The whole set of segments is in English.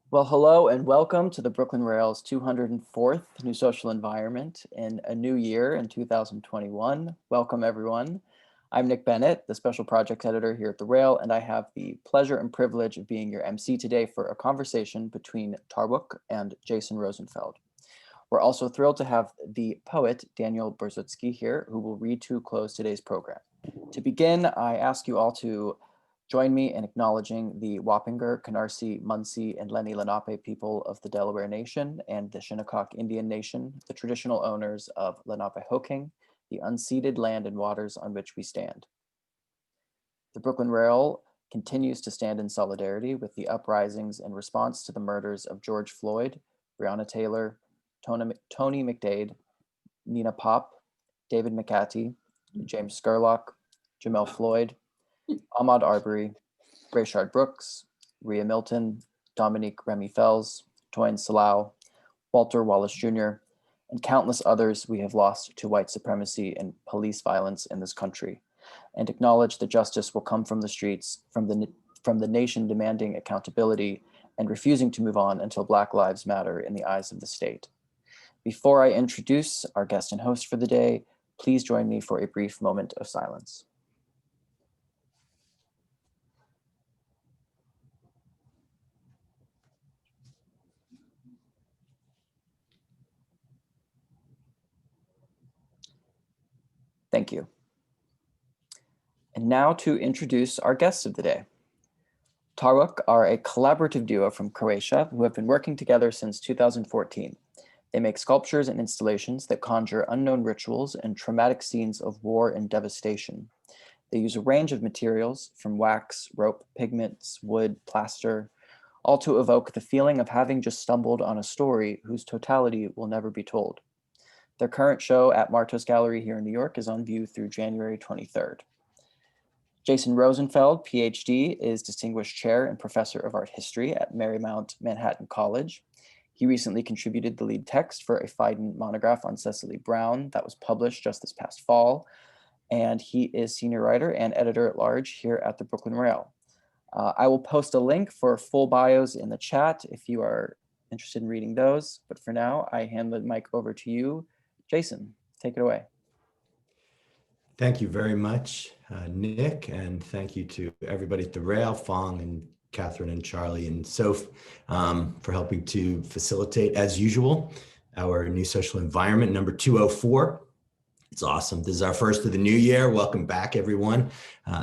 Well, hello and welcome to the Brooklyn Rail's 204th New Social Environment in a new year in 2021. Welcome, everyone. I'm Nick Bennett, the Special Projects Editor here at the Rail, and I have the pleasure and privilege of being your MC today for a conversation between Tarwuk and Jason Rosenfeld. We're also thrilled to have the poet Daniel Borzutzky here, who will read to close today's program. To begin, I ask you all to join me in acknowledging the Wappinger, Canarsie, Munsee, and Lenni Lenape people of the Delaware Nation and the Shinnecock Indian Nation, the traditional owners of Lenapehoking, the unceded land and waters on which we stand. The Brooklyn Rail continues to stand in solidarity with the uprisings in response to the murders of George Floyd, Breonna Taylor, Tony McDade, Nina Pop, David McAtee, James Scurlock, Jamel Floyd, Ahmaud Arbery, Rayshard Brooks, Rhea Milton, Dominique Remy Fells, Toyin Salau, Walter Wallace Jr., and countless others we have lost to white supremacy and police violence in this country, and acknowledge that justice will come from the streets, from the nation demanding accountability and refusing to move on until Black Lives Matter in the eyes of the state. Before I introduce our guest and host for the day, please join me for a brief moment of silence. Thank you. And now to introduce our guests of the day. Tarwuk are a collaborative duo from Croatia who have been working together since 2014. They make sculptures and installations that conjure unknown rituals and traumatic scenes of war and devastation. They use a range of materials from wax, rope, pigments, wood, plaster, all to evoke the feeling of having just stumbled on a story whose totality will never be told. Their current show at Martos Gallery here in New York is on view through January 23rd. Jason Rosenfeld, PhD, is Distinguished Chair and Professor of Art History at Marymount Manhattan College. He recently contributed the lead text for a Phidon monograph on Cecily Brown that was published just this past fall, and he is senior writer and editor-at-large here at the Brooklyn Rail. I will post a link for full bios in the chat if you are interested in reading those, but for now, I hand the mic over to you. Jason, take it away. Thank you very much, Nick, and thank you to everybody at the Rail, Fong and Catherine and Charlie and Soph for helping to facilitate, as usual, our new social environment number 204. It's awesome. This is our first of the new year. Welcome back, everyone.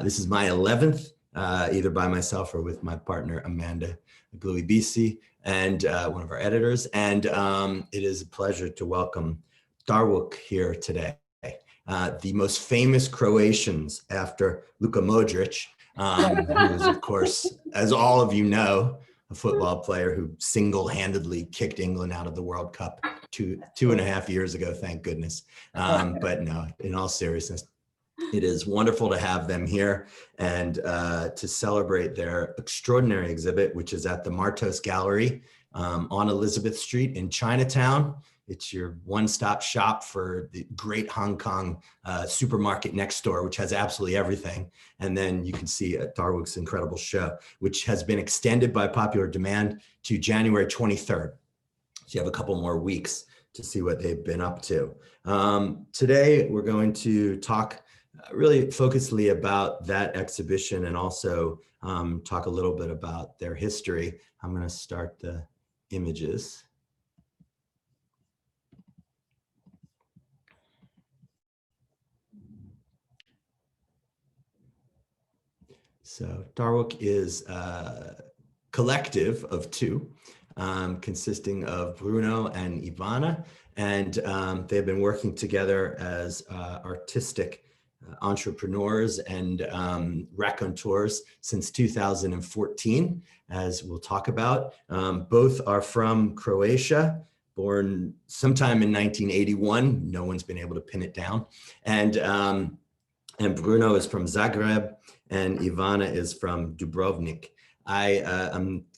This is my 11th, either by myself or with my partner, Amanda Gluibisi, and one of our editors. And it is a pleasure to welcome Tarwuk here today. The most famous Croatians after Luka Modric, who is, of course, as all of you know, a football player who single-handedly kicked England out of the World Cup two and a half years ago, thank goodness. But no, in all seriousness, it is wonderful to have them here and to celebrate their extraordinary exhibit, which is at the Martos Gallery on Elizabeth Street in Chinatown. It's your one-stop shop for the great Hong Kong supermarket next door, which has absolutely everything. And then you can see Tarwuk's incredible show, which has been extended by popular demand to January 23rd. So you have a couple more weeks to see what they've been up to. Today, we're going to talk really focusedly about that exhibition and also talk a little bit about their history. I'm going to start the images. So Tarwuk is a collective of two, consisting of Bruno and Ivana, and they've been working together as artistic entrepreneurs and raconteurs since 2014, as we'll talk about. Both are from Croatia, born sometime in 1981. No one's been able to pin it down. And Bruno is from Zagreb, and Ivana is from Dubrovnik. I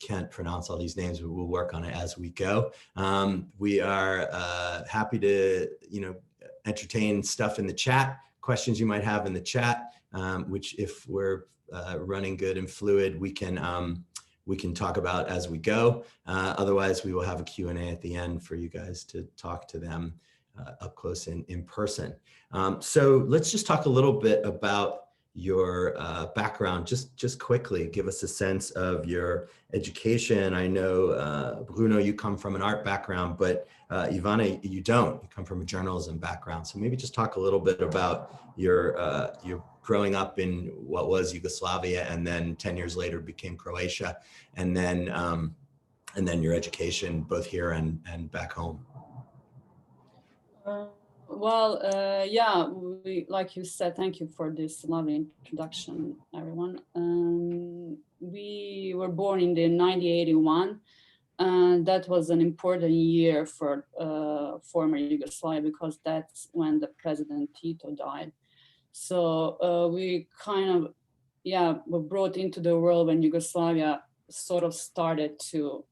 can't pronounce all these names, but we'll work on it as we go. We are happy to, entertain stuff in the chat, questions you might have in the chat, which if we're running good and fluid, we can we can talk about as we go. Otherwise, we will have a Q&A at the end for you guys to talk to them up close and in person. So let's just talk a little bit about your background, just quickly. Give us a sense of your education. I know, Bruno, you come from an art background, but Ivana, you don't. You come from a journalism background. So maybe just talk a little bit about your growing up in what was Yugoslavia, and then 10 years later became Croatia, and then your education both here and back home. Yeah, like you said, thank you for this lovely introduction, everyone. We were born in the 1981, and that was an important year for former Yugoslavia, because that's when the President Tito died. So we kind of, were brought into the world when Yugoslavia sort of started to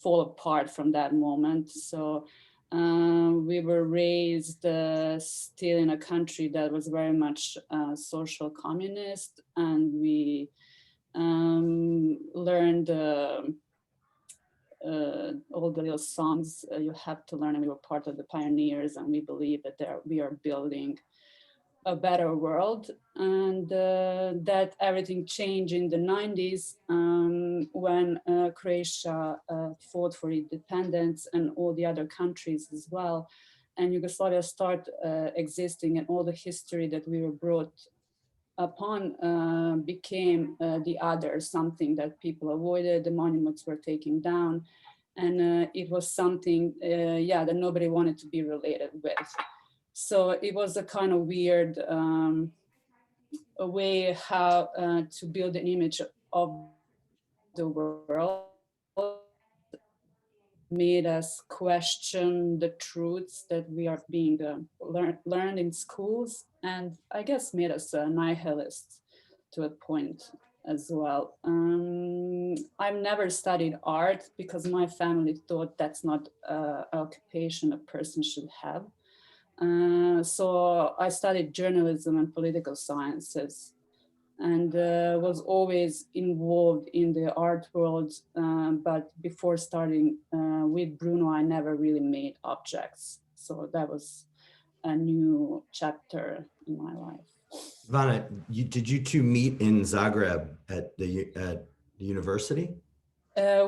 fall apart from that moment. So we were raised still in a country that was very much social communist, and we learned all the little songs you have to learn, and we were part of the pioneers, and we believe that we are building a better world. And that everything changed in the 90s when Croatia fought for independence, and all the other countries as well. And Yugoslavia started existing, and all the history that we were brought upon became the other, something that people avoided. The monuments were taken down, and it was something, that nobody wanted to be related with. So it was a kind of weird a way how to build an image of the world, made us question the truths that we are being learned in schools, and I guess made us nihilists to a point as well. I've never studied art because my family thought that's not an occupation a person should have. So I studied journalism and political sciences, and was always involved in the art world. But before starting with Bruno, I never really made objects. So that was a new chapter in my life. Ivana, did you two meet in Zagreb at the university?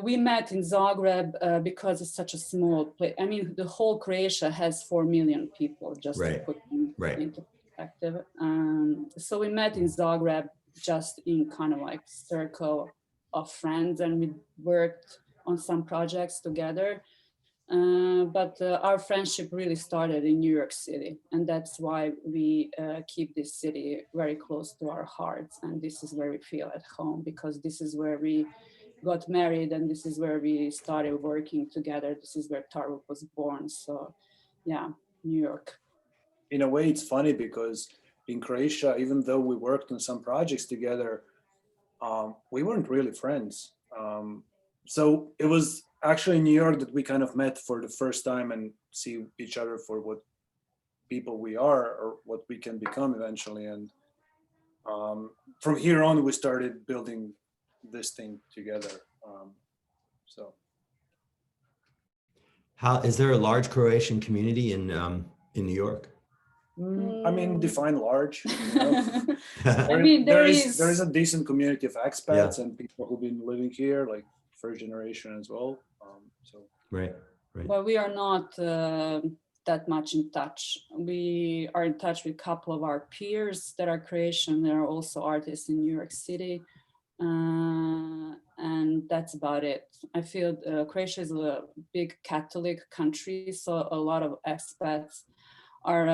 We met in Zagreb because it's such a small place. I mean, the whole Croatia has 4 million people, just to put into perspective. So we met in Zagreb, just in kind of like circle of friends, and we worked on some projects together. But our friendship really started in New York City, and that's why we keep this city very close to our hearts. And this is where we feel at home, because this is where we got married, and this is where we started working together. This is where Tarwuk was born. So yeah, New York. In a way, it's funny because in Croatia, even though we worked on some projects together, we weren't really friends. So it was actually in New York that we kind of met for the first time and see each other for what people we are, or what we can become eventually. And from here on, we started building this thing together. How is there a large Croatian community in New York? I mean, define large. You know? I mean, there is a decent community of expats and people who've been living here, like first generation as well. Right. Well, we are not that much in touch. We are in touch with a couple of our peers that are Croatian. There are also artists in New York City. And that's about it. I feel Croatia is a big Catholic country, so a lot of expats are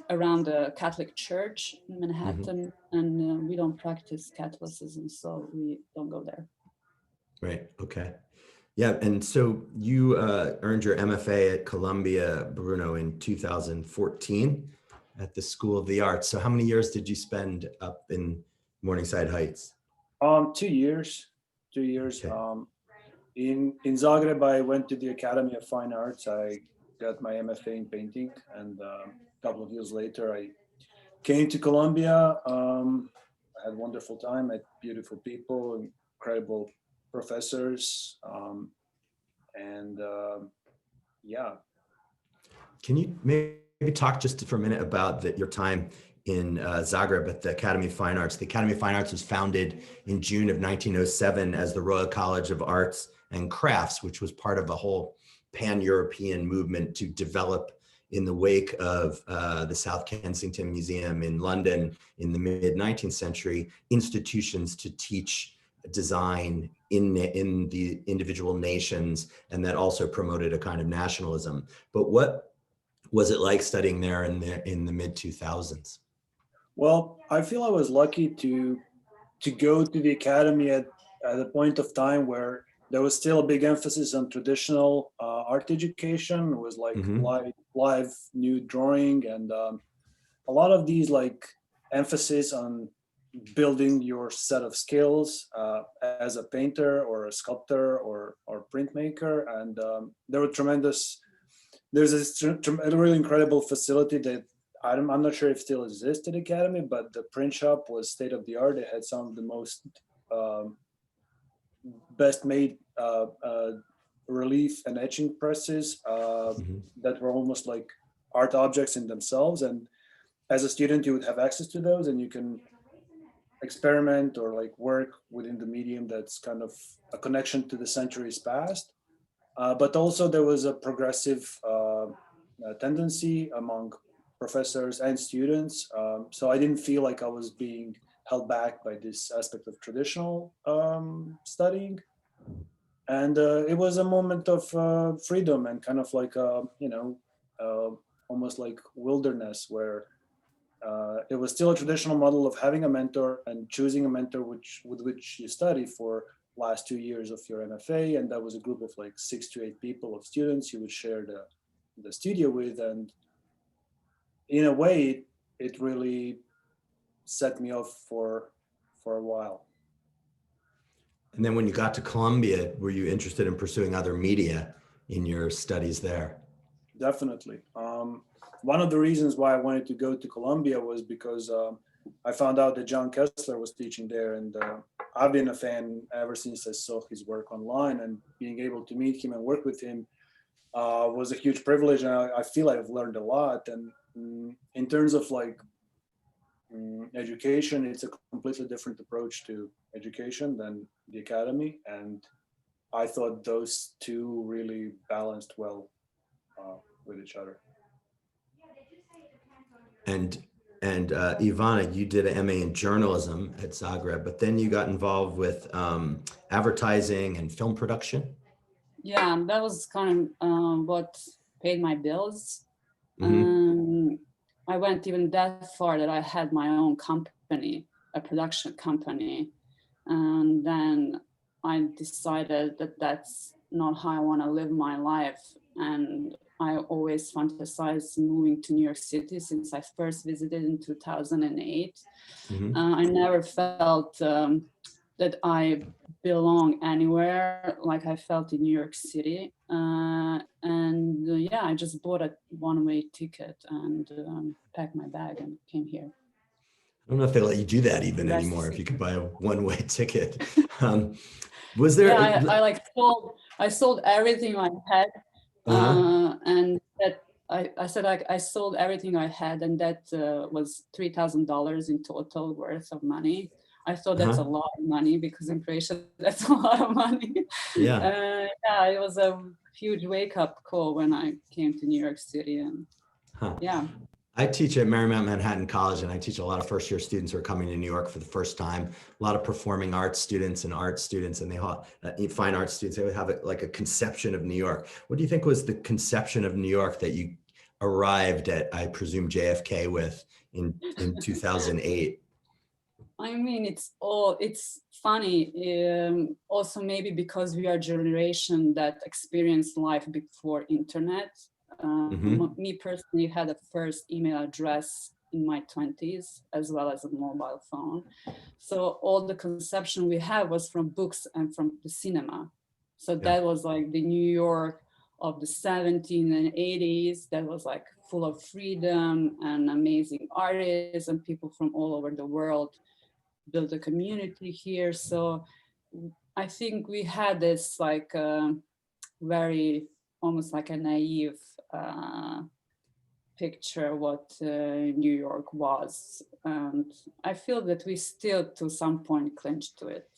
around the Catholic Church in Manhattan, and we don't practice Catholicism, so we don't go there. Right, okay. Yeah, and so you earned your MFA at Columbia, Bruno, in 2014 at the School of the Arts. So how many years did you spend up in Morningside Heights? 2 years. 2 years. Okay. In Zagreb, I went to the Academy of Fine Arts. I got my MFA in painting, and a couple of years later, I came to Columbia. I had a wonderful time, met beautiful people, incredible professors. And yeah. Can you maybe talk just for a minute about your time in Zagreb at the Academy of Fine Arts? The Academy of Fine Arts was founded in June of 1907 as the Royal College of Arts and Crafts, which was part of a whole pan-European movement to develop in the wake of the South Kensington Museum in London in the mid-19th century, institutions to teach design in the individual nations, and that also promoted a kind of nationalism. But what was it like studying there in the mid-2000s? Well, I feel I was lucky to go to the academy at a point of time where there was still a big emphasis on traditional art education. It was like live nude drawing, and a lot of these like emphasis on building your set of skills as a painter or a sculptor or printmaker. And there were there's a really incredible facility that I'm not sure if still exists at the academy, but the print shop was state of the art. It had some of the most best made relief and etching presses that were almost like art objects in themselves. And as a student, you would have access to those, and you can experiment or like work within the medium that's kind of a connection to the centuries past. But also there was a progressive tendency among professors and students. So I didn't feel like I was being held back by this aspect of traditional studying. And it was a moment of freedom and kind of like, almost like wilderness, where it was still a traditional model of having a mentor and choosing a mentor with which you study for last 2 years of your MFA. And that was a group of like 6 to 8 people of students you would share the studio with. And in a way, it really set me off for a while. And then when you got to Columbia, were you interested in pursuing other media in your studies there? Definitely. One of the reasons why I wanted to go to Columbia was because I found out that John Kessler was teaching there, and I've been a fan ever since I saw his work online, and being able to meet him and work with him was a huge privilege, and I feel I've learned a lot. And in terms of like education, it's a completely different approach to education than the academy, and I thought those two really balanced well with each other. And Ivana, you did an MA in journalism at Zagreb, but then you got involved with advertising and film production. Yeah, that was kind of what paid my bills. I went even that far that I had my own company, a production company. And then I decided that that's not how I want to live my life. And I always fantasized moving to New York City since I first visited in 2008. I never felt that I belong anywhere like I felt in New York City. Yeah, I just bought a one-way ticket and packed my bag and came here. I don't know if they let you do that even anymore, if you could buy a one-way ticket. Was there? Yeah, I sold everything I had. And that I said I sold everything I had, and that was $3,000 in total worth of money. I thought that's a lot of money, because in Croatia that's a lot of money. Yeah, it was a huge wake-up call when I came to New York City, and yeah. I teach at Marymount Manhattan College, and I teach a lot of first-year students who are coming to New York for the first time. A lot of performing arts students and art students, and they fine arts students. They would have like a conception of New York. What do you think was the conception of New York that you arrived at, I presume, JFK with in 2008? I mean, it's funny. Also, maybe because we are a generation that experienced life before internet. Me personally had a first email address in my 20s, as well as a mobile phone. So all the conception we have was from books and from the cinema. So that was like the New York of the 70s and 80s. That was like full of freedom and amazing artists and people from all over the world built a community here. So I think we had this like very, almost like a naive picture what New York was. And I feel that we still to some point clinch to it.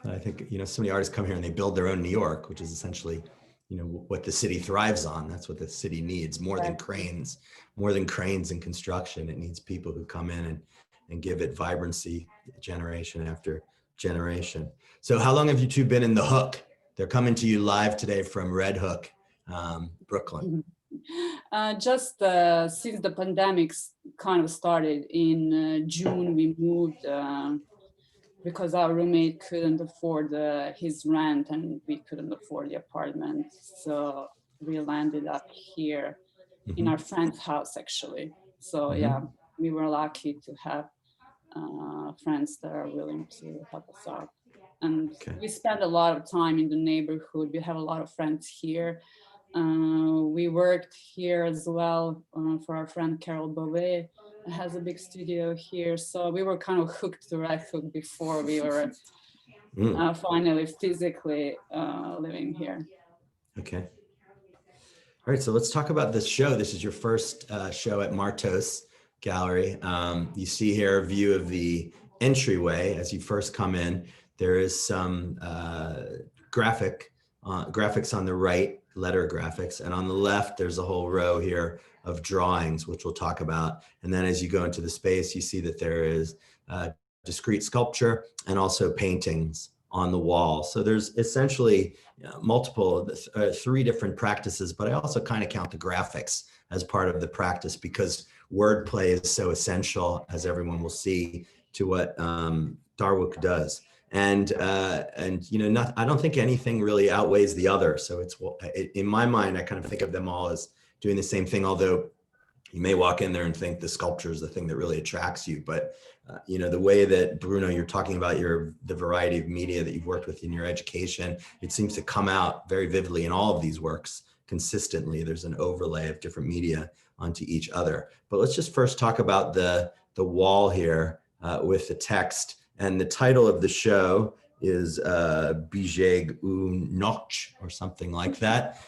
I think, so many artists come here and they build their own New York, which is essentially, what the city thrives on. That's what the city needs, more than cranes and construction. It needs people who come in and give it vibrancy generation after generation. So how long have you two been in the Hook? They're coming to you live today from Red Hook, Brooklyn. Just since the pandemic kind of started in June, we moved because our roommate couldn't afford his rent and we couldn't afford the apartment. So we landed up here in our friend's house, actually. So yeah, we were lucky to have friends that are willing to help us out. And we spend a lot of time in the neighborhood. We have a lot of friends here. We worked here as well for our friend Carol Beauvais, who has a big studio here. So we were kind of hooked to Red Hook before we were finally physically living here. Okay. All right, so let's talk about this show. This is your first show at Martos Gallery. You see here a view of the entryway as you first come in. There is some graphics on the right, letter graphics, and on the left there's a whole row here of drawings, which we'll talk about. And then as you go into the space, you see that there is discrete sculpture and also paintings on the wall. So there's essentially multiple, three different practices, but I also kind of count the graphics as part of the practice because wordplay is so essential, as everyone will see, to what Tarwuk does. And I don't think anything really outweighs the other. So in my mind, I kind of think of them all as doing the same thing, although you may walk in there and think the sculpture is the thing that really attracts you. But the way that, Bruno, you're talking about the variety of media that you've worked with in your education, it seems to come out very vividly in all of these works consistently. There's an overlay of different media onto each other. But let's just first talk about the wall here with the text. And the title of the show is Bijeg u Noch, or something like that,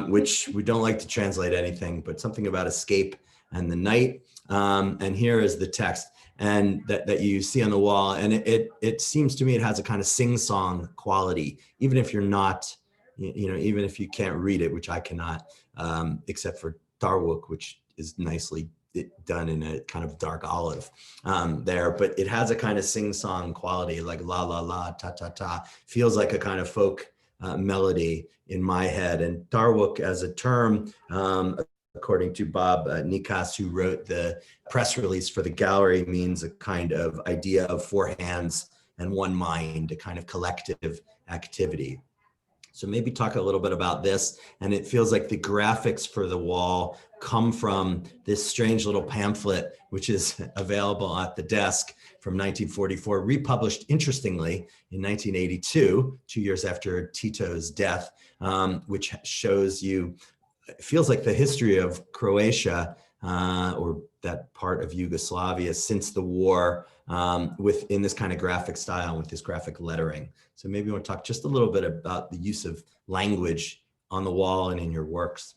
which we don't like to translate anything, but something about escape and the night. And here is the text, and that you see on the wall. And it seems to me it has a kind of sing-song quality, even if you're not, even if you can't read it, which I cannot, except for Tarwuk, which is nicely done in a kind of dark olive there, but it has a kind of sing-song quality, like la la la, ta ta ta, feels like a kind of folk melody in my head. And Tarwuk as a term, according to Bob Nikas, who wrote the press release for the gallery, means a kind of idea of four hands and one mind, a kind of collective activity. So maybe talk a little bit about this. And it feels like the graphics for the wall come from this strange little pamphlet, which is available at the desk from 1944, republished, interestingly, in 1982, 2 years after Tito's death, which shows you, it feels like the history of Croatia, or that part of Yugoslavia since the war, in this kind of graphic style, with this graphic lettering. So maybe you want to talk just a little bit about the use of language on the wall and in your works.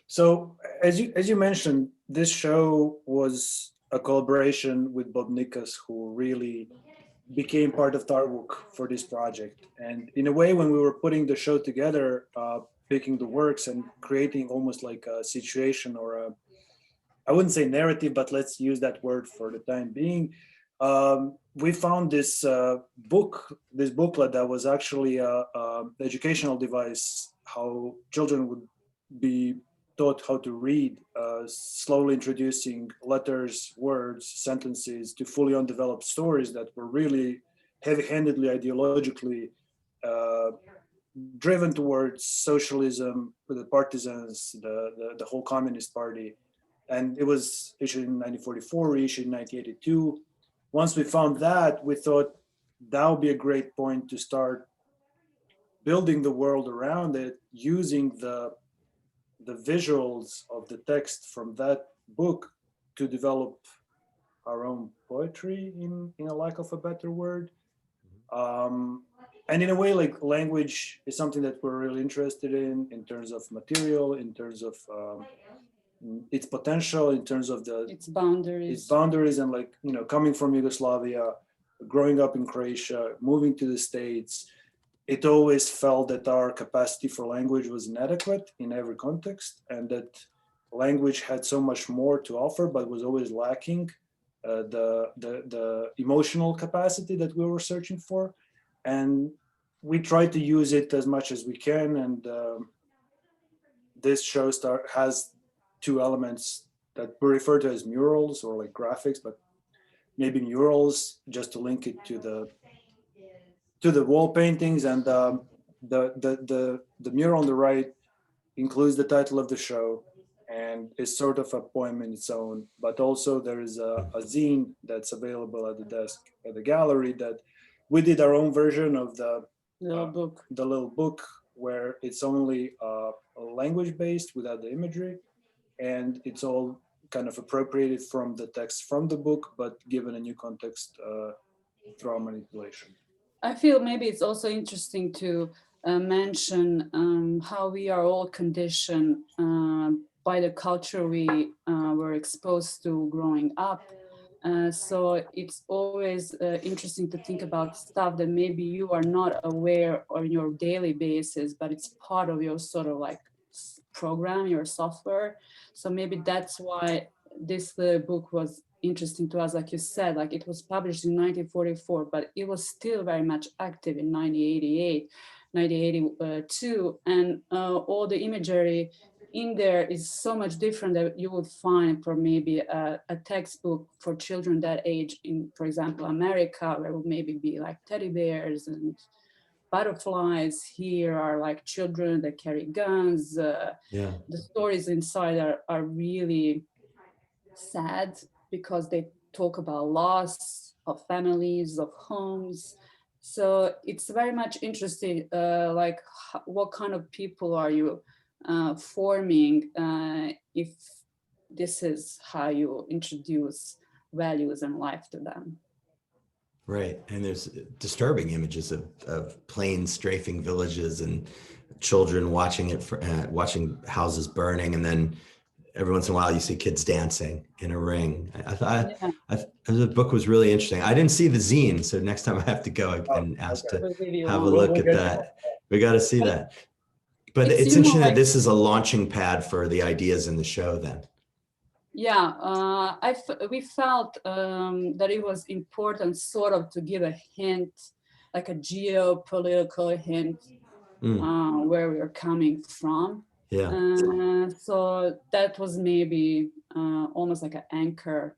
So as you mentioned, this show was a collaboration with Bob Nikas, who really became part of Tarwuk for this project. And in a way, when we were putting the show together, picking the works and creating almost like a situation or I wouldn't say narrative, but let's use that word for the time being. We found this booklet that was actually an educational device, how children would be taught how to read, slowly introducing letters, words, sentences to fully undeveloped stories that were really heavy-handedly, ideologically driven towards socialism, with the partisans, the whole Communist Party. And it was issued in 1944, reissued in 1982. Once we found that, we thought that would be a great point to start building the world around it, using the visuals of the text from that book to develop our own poetry in a lack of a better word. And in a way, like language is something that we're really interested in terms of material, in terms of its potential, in terms of its boundaries. And like, you know, coming from Yugoslavia, growing up in Croatia, moving to the States, it always felt that our capacity for language was inadequate in every context, and that language had so much more to offer, but was always lacking the emotional capacity that we were searching for. And we try to use it as much as we can. And this show has two elements that we refer to as murals or like graphics, but maybe murals just to link it to the wall paintings. And the mural on the right includes the title of the show and is sort of a poem in its own, but also there is a zine that's available at the desk at the gallery that we did our own version of the little book where it's only language based without the imagery, and it's all kind of appropriated from the text from the book, but given a new context through our manipulation. I feel maybe it's also interesting to mention how we are all conditioned by the culture we were exposed to growing up. So it's always interesting to think about stuff that maybe you are not aware on your daily basis, but it's part of your sort of like program, your software. So maybe that's why this book was interesting to us. Like you said, like it was published in 1944, but it was still very much active in 1988, 1982. And all the imagery in there is so much different that you would find for maybe a textbook for children that age in, for example, America, where it would maybe be like teddy bears and butterflies. Here are like children that carry guns. The stories inside are really sad because they talk about loss of families, of homes. So it's very much interesting, like what kind of people are you forming if this is how you introduce values and life to them. Right, and there's disturbing images of planes strafing villages and children watching watching houses burning, and then every once in a while you see kids dancing in a ring. I thought the book was really interesting. I didn't see the zine, so next time I have to go and ask to have a look at that. We got to see that. But it's interesting that this is a launching pad for the ideas in the show then. Yeah, we felt that it was important sort of to give a hint, like a geopolitical hint where we are coming from. Yeah. So that was maybe almost like an anchor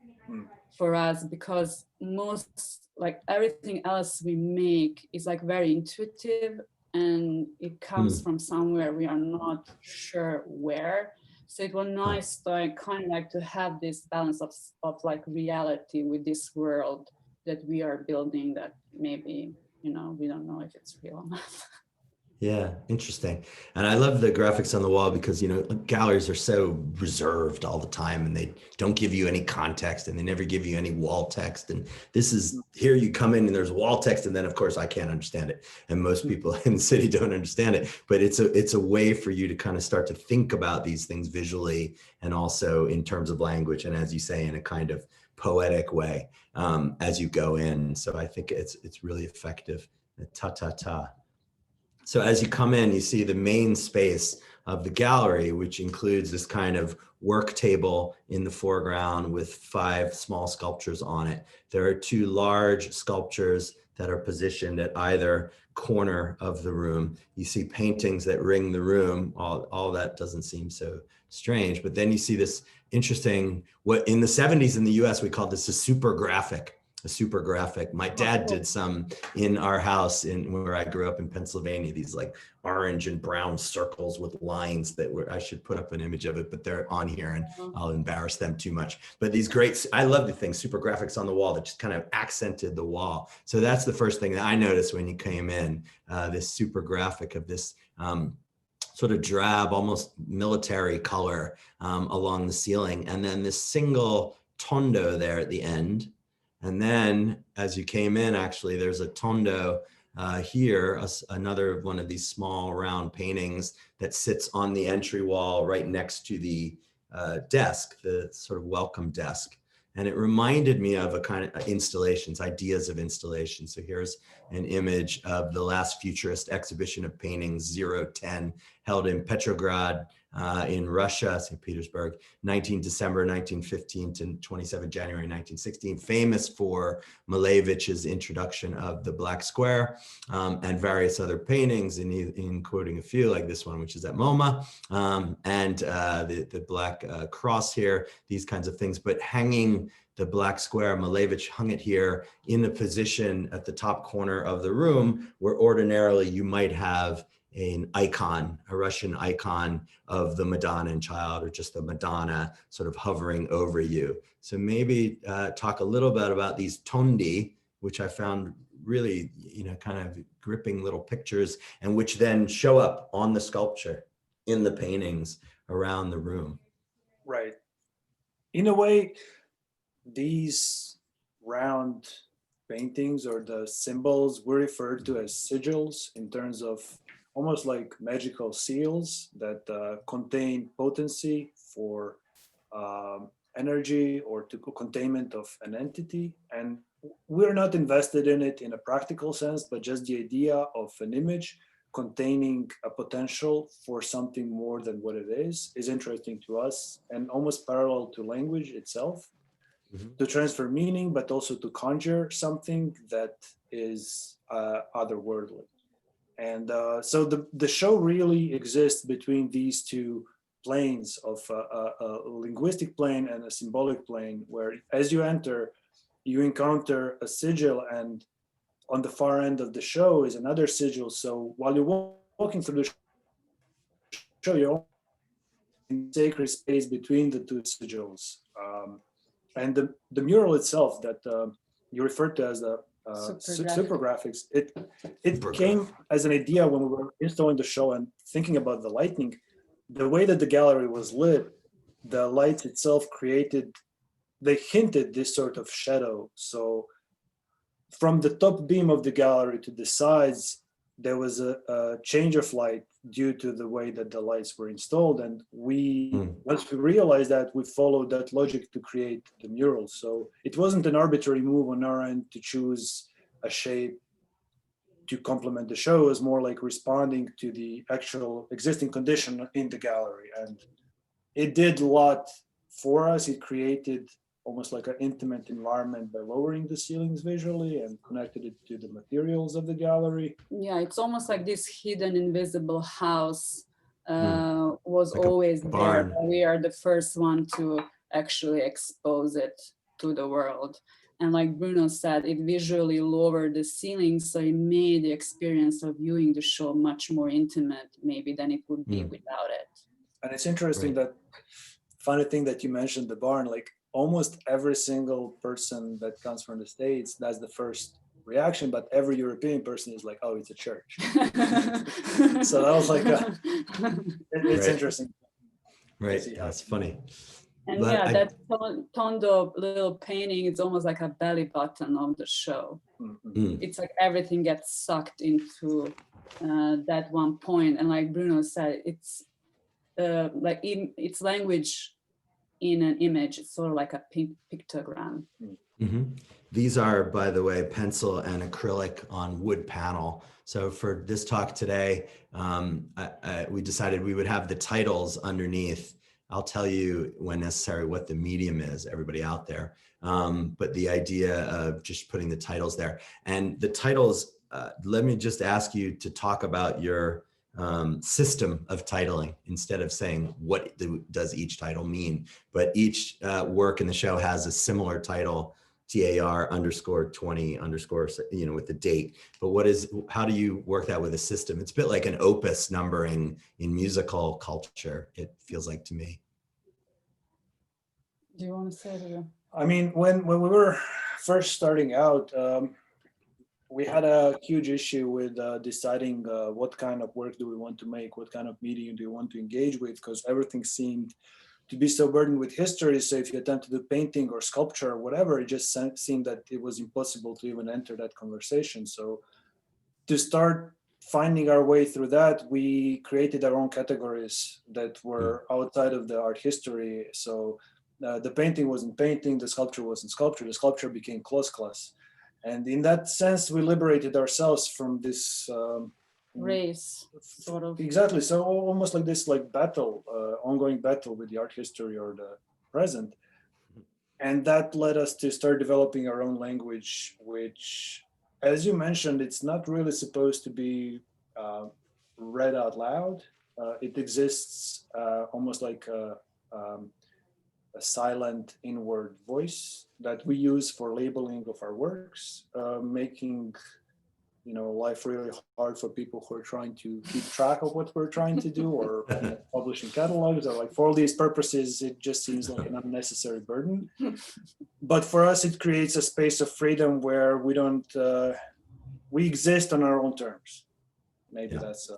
for us, because most, like everything else we make is like very intuitive and it comes from somewhere we are not sure where. So it was nice to kind of like to have this balance of like reality with this world that we are building that maybe, you know, we don't know if it's real or not. Yeah, interesting. And I love the graphics on the wall because, you know, galleries are so reserved all the time and they don't give you any context and they never give you any wall text. And this is, here you come in and there's wall text, and then of course I can't understand it. And most people in the city don't understand it, but it's a way for you to kind of start to think about these things visually and also in terms of language. And as you say, in a kind of poetic way as you go in. So I think it's really effective. Ta-ta-ta. So as you come in, you see the main space of the gallery, which includes this kind of work table in the foreground with 5 small sculptures on it. There are 2 large sculptures that are positioned at either corner of the room. You see paintings that ring the room. All that doesn't seem so strange, but then you see this interesting, what in the 70s in the US, we called this a super graphic. My dad did some in our house where I grew up in Pennsylvania, these like orange and brown circles with lines that I should put up an image of it, but they're on here and I'll embarrass them too much. But these great, I love the things, super graphics on the wall that just kind of accented the wall. So that's the first thing that I noticed when you came in, this super graphic of this sort of drab, almost military color along the ceiling. And then this single tondo there at the end. And then as you came in, actually, there's a tondo here, another one of these small round paintings that sits on the entry wall right next to the desk, the sort of welcome desk. And it reminded me of a kind of installations, ideas of installation. So here's an image of the last futurist exhibition of paintings 010 held in Petrograd in Russia, St. Petersburg, 19 December 1915 to 27 January 1916, famous for Malevich's introduction of the Black Square and various other paintings, in quoting a few, like this one, which is at MoMA, and the Black Cross here, these kinds of things, but hanging the Black Square, Malevich hung it here in a position at the top corner of the room where ordinarily you might have an icon, a Russian icon of the Madonna and Child, or just the Madonna sort of hovering over you. So maybe talk a little bit about these tondi, which I found really, kind of gripping little pictures, and which then show up on the sculpture in the paintings around the room. Right. In a way, these round paintings or the symbols were referred to as sigils in terms of almost like magical seals that contain potency for energy or to containment of an entity. And we're not invested in it in a practical sense, but just the idea of an image containing a potential for something more than what it is interesting to us and almost parallel to language itself. To transfer meaning, but also to conjure something that is otherworldly. And so the show really exists between these two planes of a linguistic plane and a symbolic plane, where as you enter, you encounter a sigil, and on the far end of the show is another sigil. So while you're walking through the show, you're in sacred space between the two sigils. And the mural itself that you referred to as the super graphics, it came as an idea when we were installing the show and thinking about the lighting. The way that the gallery was lit, the light itself they hinted this sort of shadow. So from the top beam of the gallery to the sides, there was a change of light due to the way that the lights were installed. And once we realized that, we followed that logic to create the mural. So it wasn't an arbitrary move on our end to choose a shape to complement the show. It was more like responding to the actual existing condition in the gallery. And it did a lot for us. It created almost like an intimate environment by lowering the ceilings visually and connected it to the materials of the gallery. Yeah, it's almost like this hidden invisible house was like always there. We are the first one to actually expose it to the world. And like Bruno said, it visually lowered the ceiling, so it made the experience of viewing the show much more intimate maybe than it would be without it. And it's interesting that funny thing that you mentioned, the barn, like almost every single person that comes from the States, that's the first reaction, but every European person is like, oh, it's a church. So that was like, it's interesting. Right, that's funny. And but that tondo little painting, it's almost like a belly button of the show. It's like everything gets sucked into that one point. And like Bruno said, it's like it's language in an image. It's sort of like a pictogram. These are, by the way, pencil and acrylic on wood panel. So for this talk today, we decided we would have the titles underneath. I'll tell you when necessary what the medium is, everybody out there. But the idea of just putting the titles there. And the titles, let me just ask you to talk about your system of titling instead of saying what does each title mean. But each work in the show has a similar title, TAR_20_ with the date. But how do you work that with a system? It's a bit like an opus numbering in musical culture, it feels like to me. Do you want to say it? I mean, when we were first starting out, we had a huge issue with deciding what kind of work do we want to make, what kind of medium do we want to engage with, because everything seemed to be so burdened with history. So if you attempt to do painting or sculpture or whatever, it just seemed that it was impossible to even enter that conversation. So to start finding our way through that, we created our own categories that were outside of the art history. So the painting wasn't painting, the sculpture wasn't sculpture, the sculpture became close class. And in that sense, we liberated ourselves from this race, sort of. Exactly. So almost like this, like battle, ongoing battle with the art history or the present. And that led us to start developing our own language, which, as you mentioned, it's not really supposed to be read out loud. It exists almost like a silent inward voice that we use for labeling of our works, making life really hard for people who are trying to keep track of what we're trying to do, or publishing catalogs, or like for all these purposes, it just seems like an unnecessary burden. But for us, it creates a space of freedom where we don't, we exist on our own terms. Maybe that's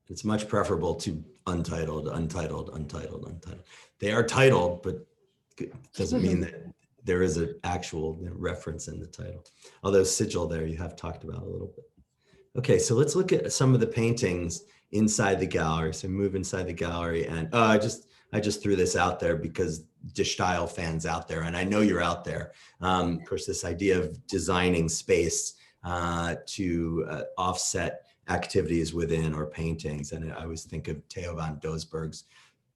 It's much preferable to untitled. They are titled, but it doesn't mean that there is an actual reference in the title. Although sigil there you have talked about a little bit. Okay, so let's look at some of the paintings inside the gallery. So move inside the gallery, and I just threw this out there because De Stijl fans out there, and I know you're out there. Of course, this idea of designing space to offset activities within or paintings. And I always think of Theo van Doesburg's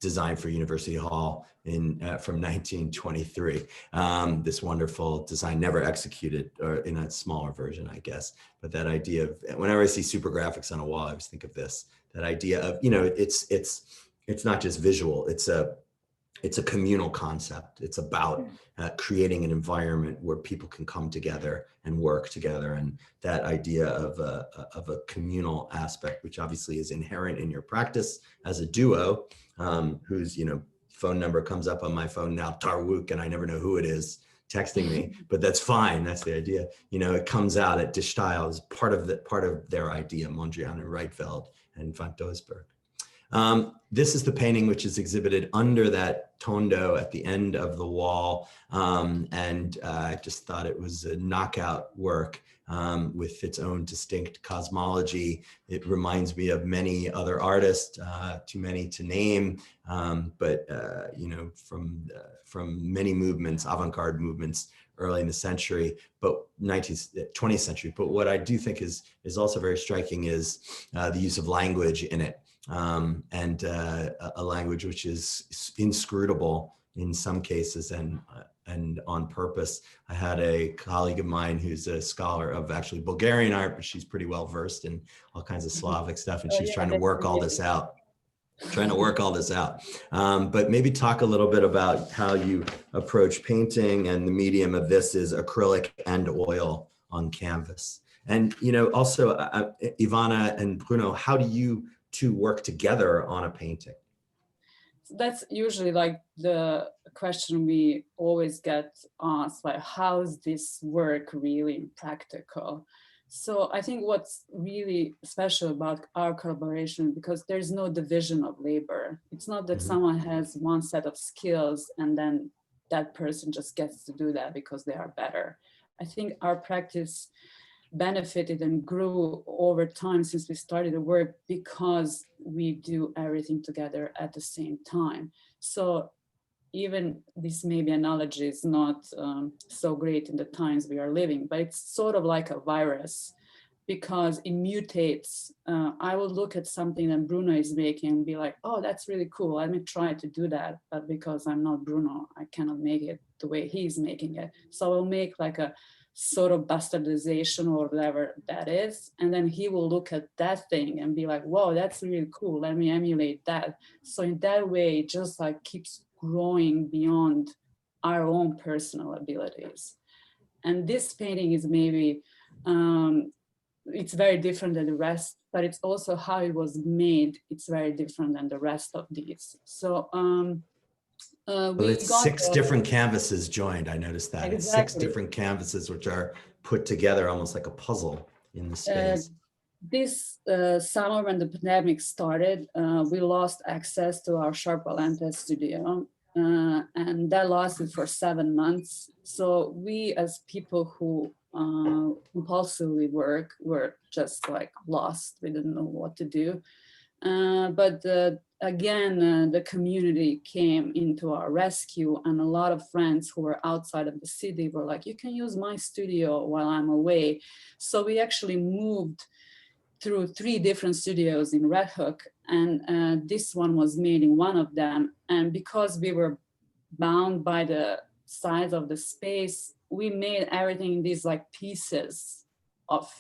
design for University Hall from 1923. This wonderful design, never executed, or in a smaller version, I guess. But that idea of, whenever I see super graphics on a wall, I always think of this, that idea of, it's not just visual, it's a communal concept. It's about creating an environment where people can come together and work together. And that idea of a communal aspect, which obviously is inherent in your practice as a duo, whose phone number comes up on my phone now, Tarwuk, and I never know who it is texting me, but that's fine. That's the idea. It comes out at De Stijl as part of their idea, Mondrian and Rietveld and van Doesburg. This is the painting which is exhibited under that tondo at the end of the wall. And I just thought it was a knockout work with its own distinct cosmology. It reminds me of many other artists, too many to name, but from many movements, avant-garde movements early in the century, but 20th century. But what I do think is also very striking is the use of language in it. And a language which is inscrutable in some cases and on purpose. I had a colleague of mine who's a scholar of actually Bulgarian art, but she's pretty well versed in all kinds of Slavic stuff, and she's trying to work all this out. But maybe talk a little bit about how you approach painting, and the medium of this is acrylic and oil on canvas. And also Ivana and Bruno, how do you two work together on a painting? That's usually like the question we always get asked, like, how's this work really practical? So I think what's really special about our collaboration, because there's no division of labor. It's not that someone has one set of skills and then that person just gets to do that because they are better. I think our practice benefited and grew over time since we started the work because we do everything together at the same time. So even this maybe analogy is not so great in the times we are living, but it's sort of like a virus because it mutates. I will look at something that Bruno is making and be like, oh, that's really cool. Let me try to do that. But because I'm not Bruno, I cannot make it the way he's making it. So I'll make like a sort of bastardization or whatever that is. And then he will look at that thing and be like, whoa, that's really cool. Let me emulate that. So in that way, it just like keeps growing beyond our own personal abilities. And this painting is maybe, it's very different than the rest, but it's also how it was made. It's very different than the rest of these. So well, it's six different canvases joined. I noticed that. Exactly. It's 6 different canvases which are put together almost like a puzzle in the space. this summer when the pandemic started, we lost access to our Sharp Valente studio, and that lasted for 7 months. So we, as people who compulsively work, were just like lost. We didn't know what to do. But again, the community came into our rescue, and a lot of friends who were outside of the city were like, you can use my studio while I'm away. So we actually moved through 3 different studios in Red Hook, and this one was made in one of them. And because we were bound by the size of the space, we made everything in these like pieces of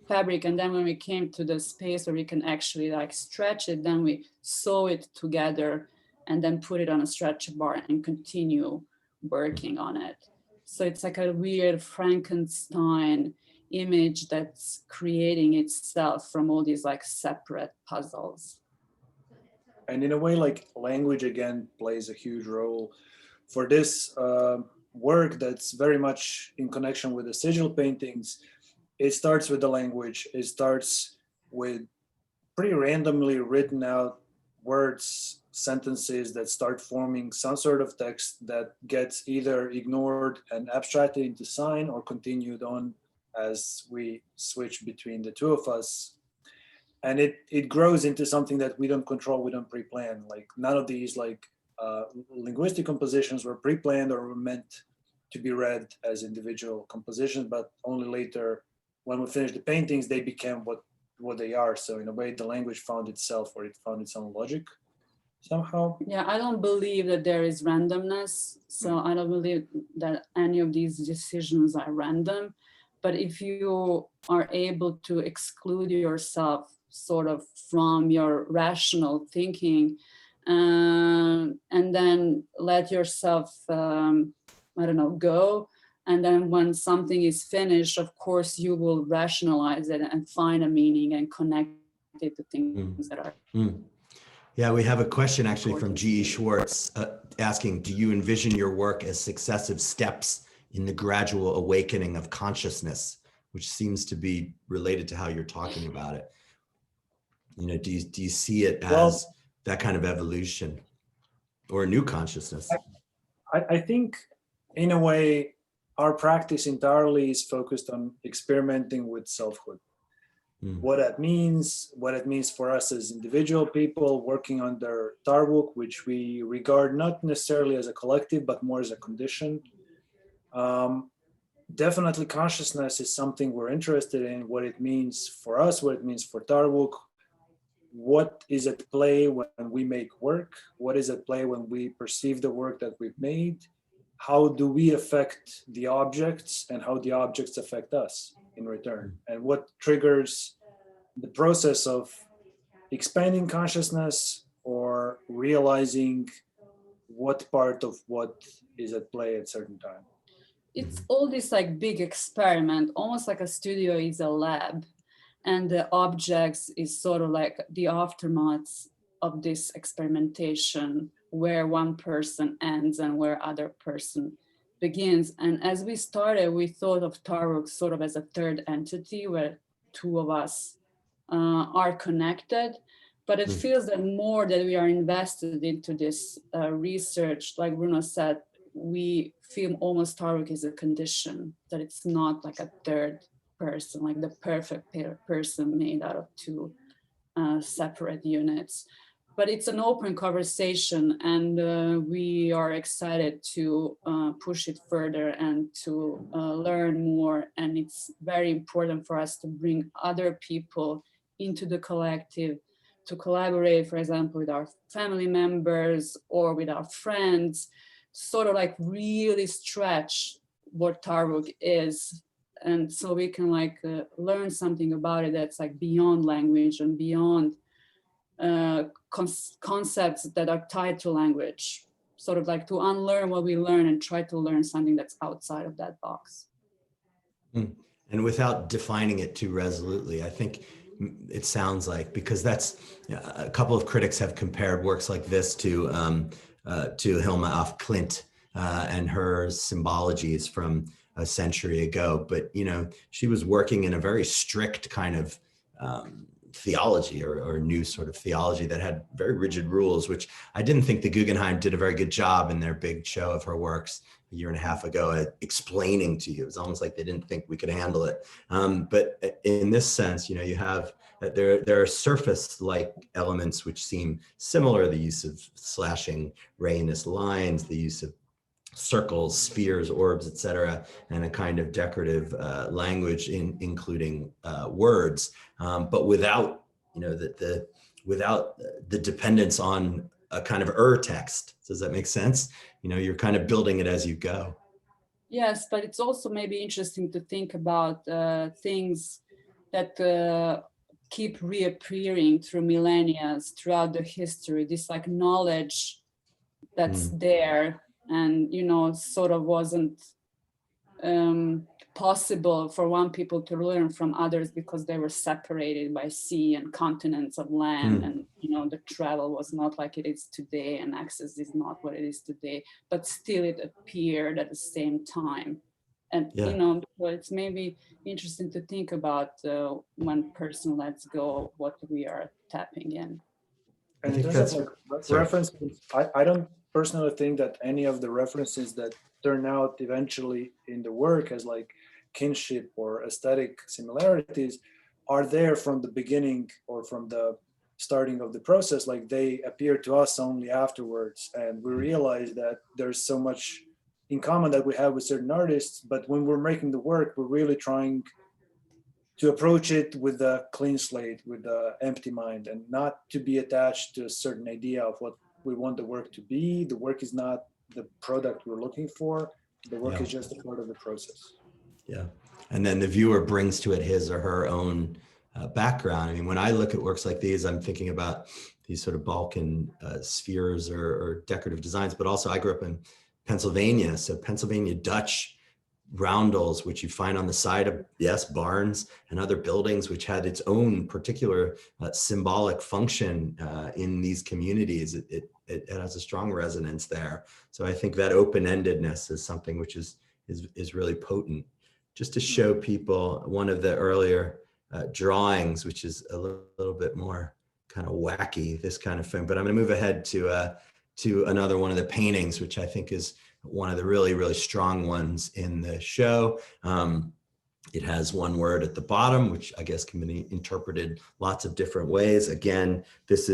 fabric. And then when we came to the space where we can actually like stretch it, then we sew it together and then put it on a stretcher bar and continue working on it. So it's like a weird Frankenstein image that's creating itself from all these like separate puzzles. And in a way, like language again plays a huge role for this work that's very much in connection with the sigil paintings. It starts with the language. It starts with pretty randomly written out words, sentences that start forming some sort of text that gets either ignored and abstracted into sign or continued on as we switch between the two of us. And it grows into something that we don't control, we don't pre-plan. Like none of these like linguistic compositions were pre-planned or were meant to be read as individual compositions, but only later when we finished the paintings, they became what they are. So in a way, the language found itself, or it found its own logic somehow. Yeah, I don't believe that there is randomness. So I don't believe that any of these decisions are random. But if you are able to exclude yourself sort of from your rational thinking, and then let yourself, I don't know, go. And then when something is finished, of course, you will rationalize it and find a meaning and connect it to things that are. Yeah, we have a question actually from G.E. Schwartz asking, do you envision your work as successive steps in the gradual awakening of consciousness, which seems to be related to how you're talking about it? You know, do you see it as that kind of evolution or a new consciousness? I think in a way, our practice entirely is focused on experimenting with selfhood. What it means for us as individual people working under Tarwuk, which we regard not necessarily as a collective, but more as a condition. Definitely consciousness is something we're interested in, what it means for us, what it means for Tarwuk, what is at play when we make work, what is at play when we perceive the work that we've made, how do we affect the objects and how the objects affect us in return, and what triggers the process of expanding consciousness or realizing what part of what is at play at certain time. It's all this like big experiment, almost like a studio is a lab, and the objects is sort of like the aftermaths of this experimentation, where one person ends and where other person begins. And as we started, we thought of Tarwuk sort of as a third entity where 2 of us are connected. But it feels that more that we are invested into this research, like Bruno said, we feel almost Tarwuk is a condition, that it's not like a third person, like the perfect person made out of 2 separate units. But it's an open conversation, and we are excited to push it further and to learn more. And it's very important for us to bring other people into the collective, to collaborate, for example, with our family members or with our friends, sort of like really stretch what Tarwuk is. And so we can like learn something about it that's like beyond language and beyond concepts that are tied to language, sort of like to unlearn what we learn and try to learn something that's outside of that box. And without defining it too resolutely, I think it sounds like, because that's a couple of critics have compared works like this to Hilma af Klint and her symbologies from a century ago, but she was working in a very strict kind of theology or new sort of theology that had very rigid rules, which I didn't think the Guggenheim did a very good job in their big show of her works a year and a half ago at explaining to you. It was almost like they didn't think we could handle it. But in this sense, you have, there are surface-like elements which seem similar, the use of slashing Rayinist lines, the use of circles, spheres, orbs, etc., and a kind of decorative language, including words, but without, without the dependence on a kind of text. Does that make sense? You're kind of building it as you go. Yes, but it's also maybe interesting to think about things that keep reappearing through millennia throughout the history. This like knowledge that's there, and sort of wasn't possible for one people to learn from others because they were separated by sea and continents of land, and the travel was not like it is today, and access is not what it is today, but still it appeared at the same time. And so it's maybe interesting to think about when person lets go what we are tapping in. And in terms of like references, I don't personally think that any of the references that turn out eventually in the work as like kinship or aesthetic similarities are there from the beginning or from the starting of the process. Like they appear to us only afterwards, and we realize that there's so much in common that we have with certain artists, but when we're making the work, we're really trying to approach it with a clean slate, with an empty mind, and not to be attached to a certain idea of what we want the work to be. The work is not the product we're looking for. The work is just a part of the process. Yeah. And then the viewer brings to it his or her own background. I mean, when I look at works like these, I'm thinking about these sort of Balkan spheres or decorative designs, but also I grew up in Pennsylvania. So Pennsylvania Dutch roundels, which you find on the side of, barns and other buildings, which had its own particular symbolic function in these communities. It has a strong resonance there. So I think that open-endedness is something which is really potent. Just to show people one of the earlier drawings, which is a little bit more kind of wacky, this kind of thing. But I'm going to move ahead to another one of the paintings, which I think is one of the really, really strong ones in the show. It has one word at the bottom, which I guess can be interpreted lots of different ways. Again, this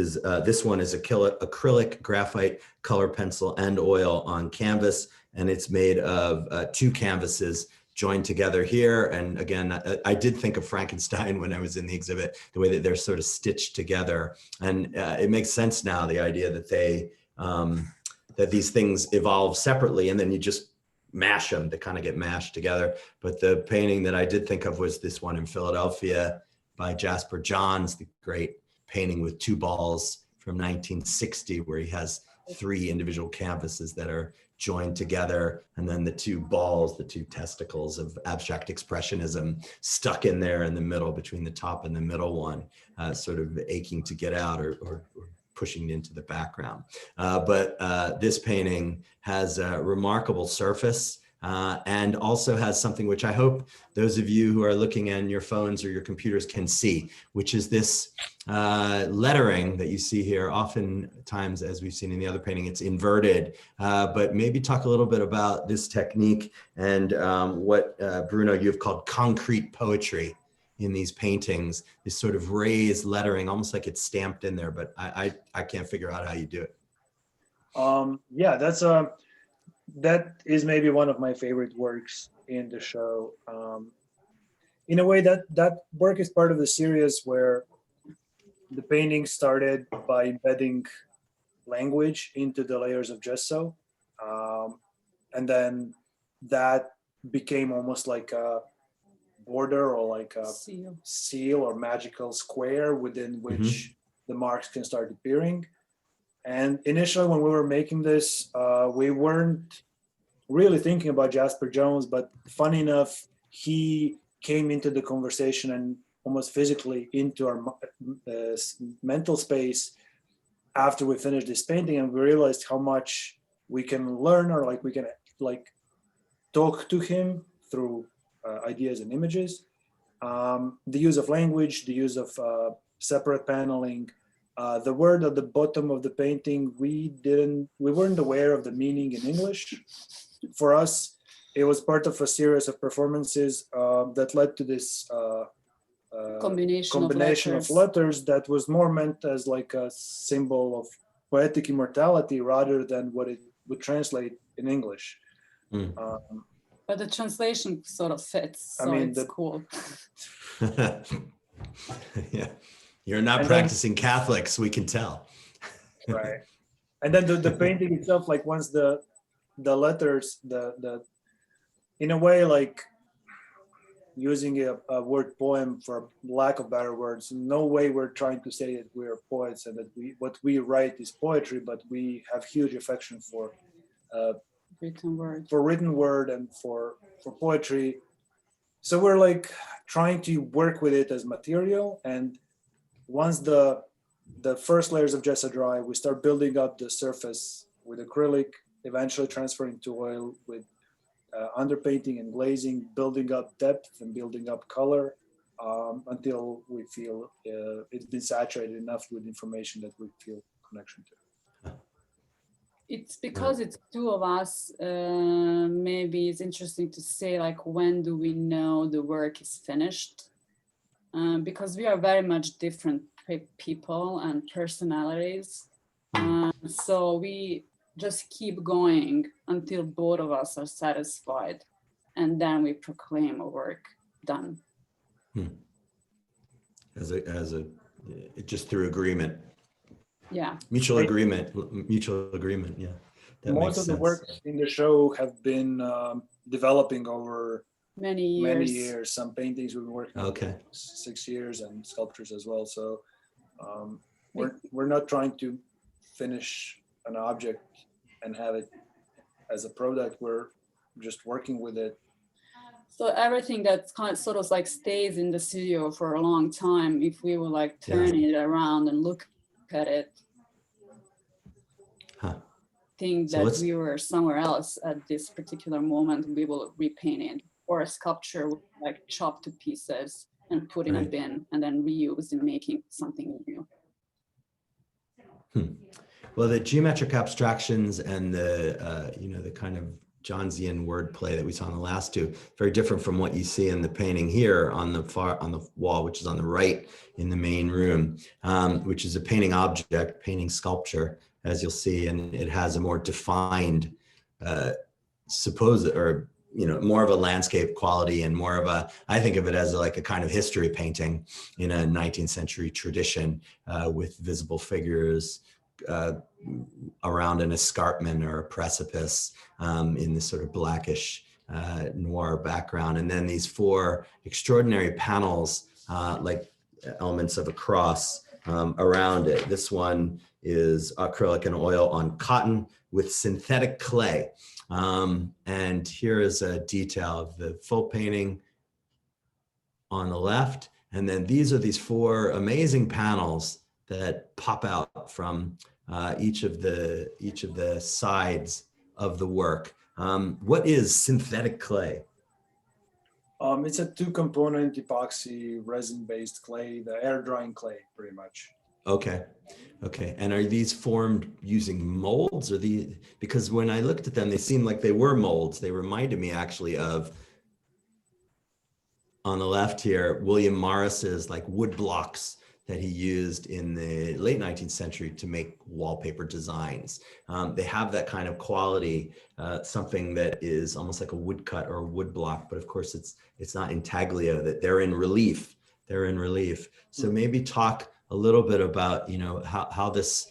one is acrylic, graphite, color pencil, and oil on canvas, and it's made of two canvases joined together here. And again, I did think of Frankenstein when I was in the exhibit, the way that they're sort of stitched together. And it makes sense now, the idea that that these things evolve separately and then you just mash them, they kind of get mashed together. But the painting that I did think of was this one in Philadelphia by Jasper Johns, the great painting with two balls from 1960, where he has three individual canvases that are joined together, and then the two balls, the two testicles of abstract expressionism stuck in there in the middle between the top and the middle one, sort of aching to get out or pushing into the background. But this painting has a remarkable surface and also has something which I hope those of you who are looking at your phones or your computers can see, which is this lettering that you see here. Oftentimes, as we've seen in the other painting, it's inverted, but maybe talk a little bit about this technique and what Bruno, you've called concrete poetry in these paintings, this sort of raised lettering, almost like it's stamped in there, but I can't figure out how you do it. Yeah, that is maybe one of my favorite works in the show. In a way, that work is part of the series where the painting started by embedding language into the layers of gesso. And then that became almost like a border or like a seal or magical square within which the marks can start appearing. And initially when we were making this, we weren't really thinking about Jasper Johns, but funny enough, he came into the conversation and almost physically into our mental space after we finished this painting, and we realized how much we can learn, or like we can like talk to him through ideas and images. The use of language, the use of separate paneling. The word at the bottom of the painting, we weren't aware of the meaning in English. For us, it was part of a series of performances that led to this combination of letters that was more meant as like a symbol of poetic immortality rather than what it would translate in English. But the translation sort of fits, so it's cool. Yeah, you're not practicing Catholics, we can tell. Right, and then the painting itself, like once the letters, the in a way, like using a word poem for lack of better words, no way we're trying to say that we're poets and that what we write is poetry, but we have huge affection for written word and for poetry. So we're like trying to work with it as material, and once the first layers of gesso dry, we start building up the surface with acrylic, eventually transferring to oil with underpainting and glazing, building up depth and building up color until we feel it's been saturated enough with information that we feel connection to. It's because it's two of us, maybe it's interesting to say, like, when do we know the work is finished? Because we are very much different people and personalities. So we just keep going until both of us are satisfied. And then we proclaim a work done. Just through agreement. Yeah. Mutual agreement. Yeah. Most of the works in the show have been developing over many years. Some paintings we've been working on 6 years, and sculptures as well. So we're not trying to finish an object and have it as a product. We're just working with it. So everything that kind of sort of like stays in the studio for a long time, if we will like turn it around and look at it, think that we were somewhere else at this particular moment, we will repaint it. Or a sculpture would like chop to pieces and put in a bin and then reuse in making something new. Well, the geometric abstractions and the the kind of Johnsian wordplay that we saw in the last two, very different from what you see in the painting here on the wall, which is on the right in the main room, which is a painting object, painting sculpture, as you'll see, and it has a more defined, more of a landscape quality and more of a, I think of it as like a kind of history painting in a 19th century tradition with visible figures around an escarpment or a precipice in this sort of blackish noir background. And then these four extraordinary panels, like elements of a cross around it. This one is acrylic and oil on cotton with synthetic clay. And here is a detail of the full painting on the left. And then these are these four amazing panels that pop out from each of the sides of the work. What is synthetic clay? It's a two-component epoxy resin-based clay, the air drying clay, pretty much. Okay. And are these formed using molds, or because when I looked at them, they seemed like they were molds. They reminded me actually of, on the left here, William Morris's like wood blocks that he used in the late 19th century to make wallpaper designs. They have that kind of quality, something that is almost like a woodcut or a wood block, but of course it's not intaglio, that they're in relief. So maybe talk a little bit about, how this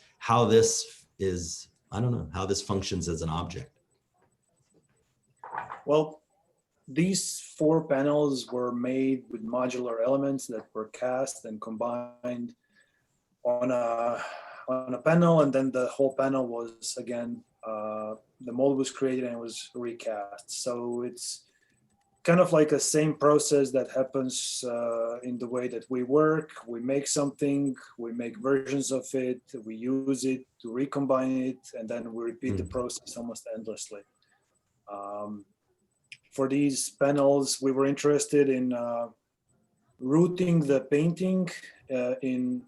is, I don't know, how this functions as an object. Well, these four panels were made with modular elements that were cast and combined on a panel, and then the whole panel was again, the mold was created and was recast. So it's kind of like a same process that happens in the way that we work. We make something, we make versions of it, we use it to recombine it, and then we repeat the process almost endlessly. for these panels, we were interested in rooting the painting in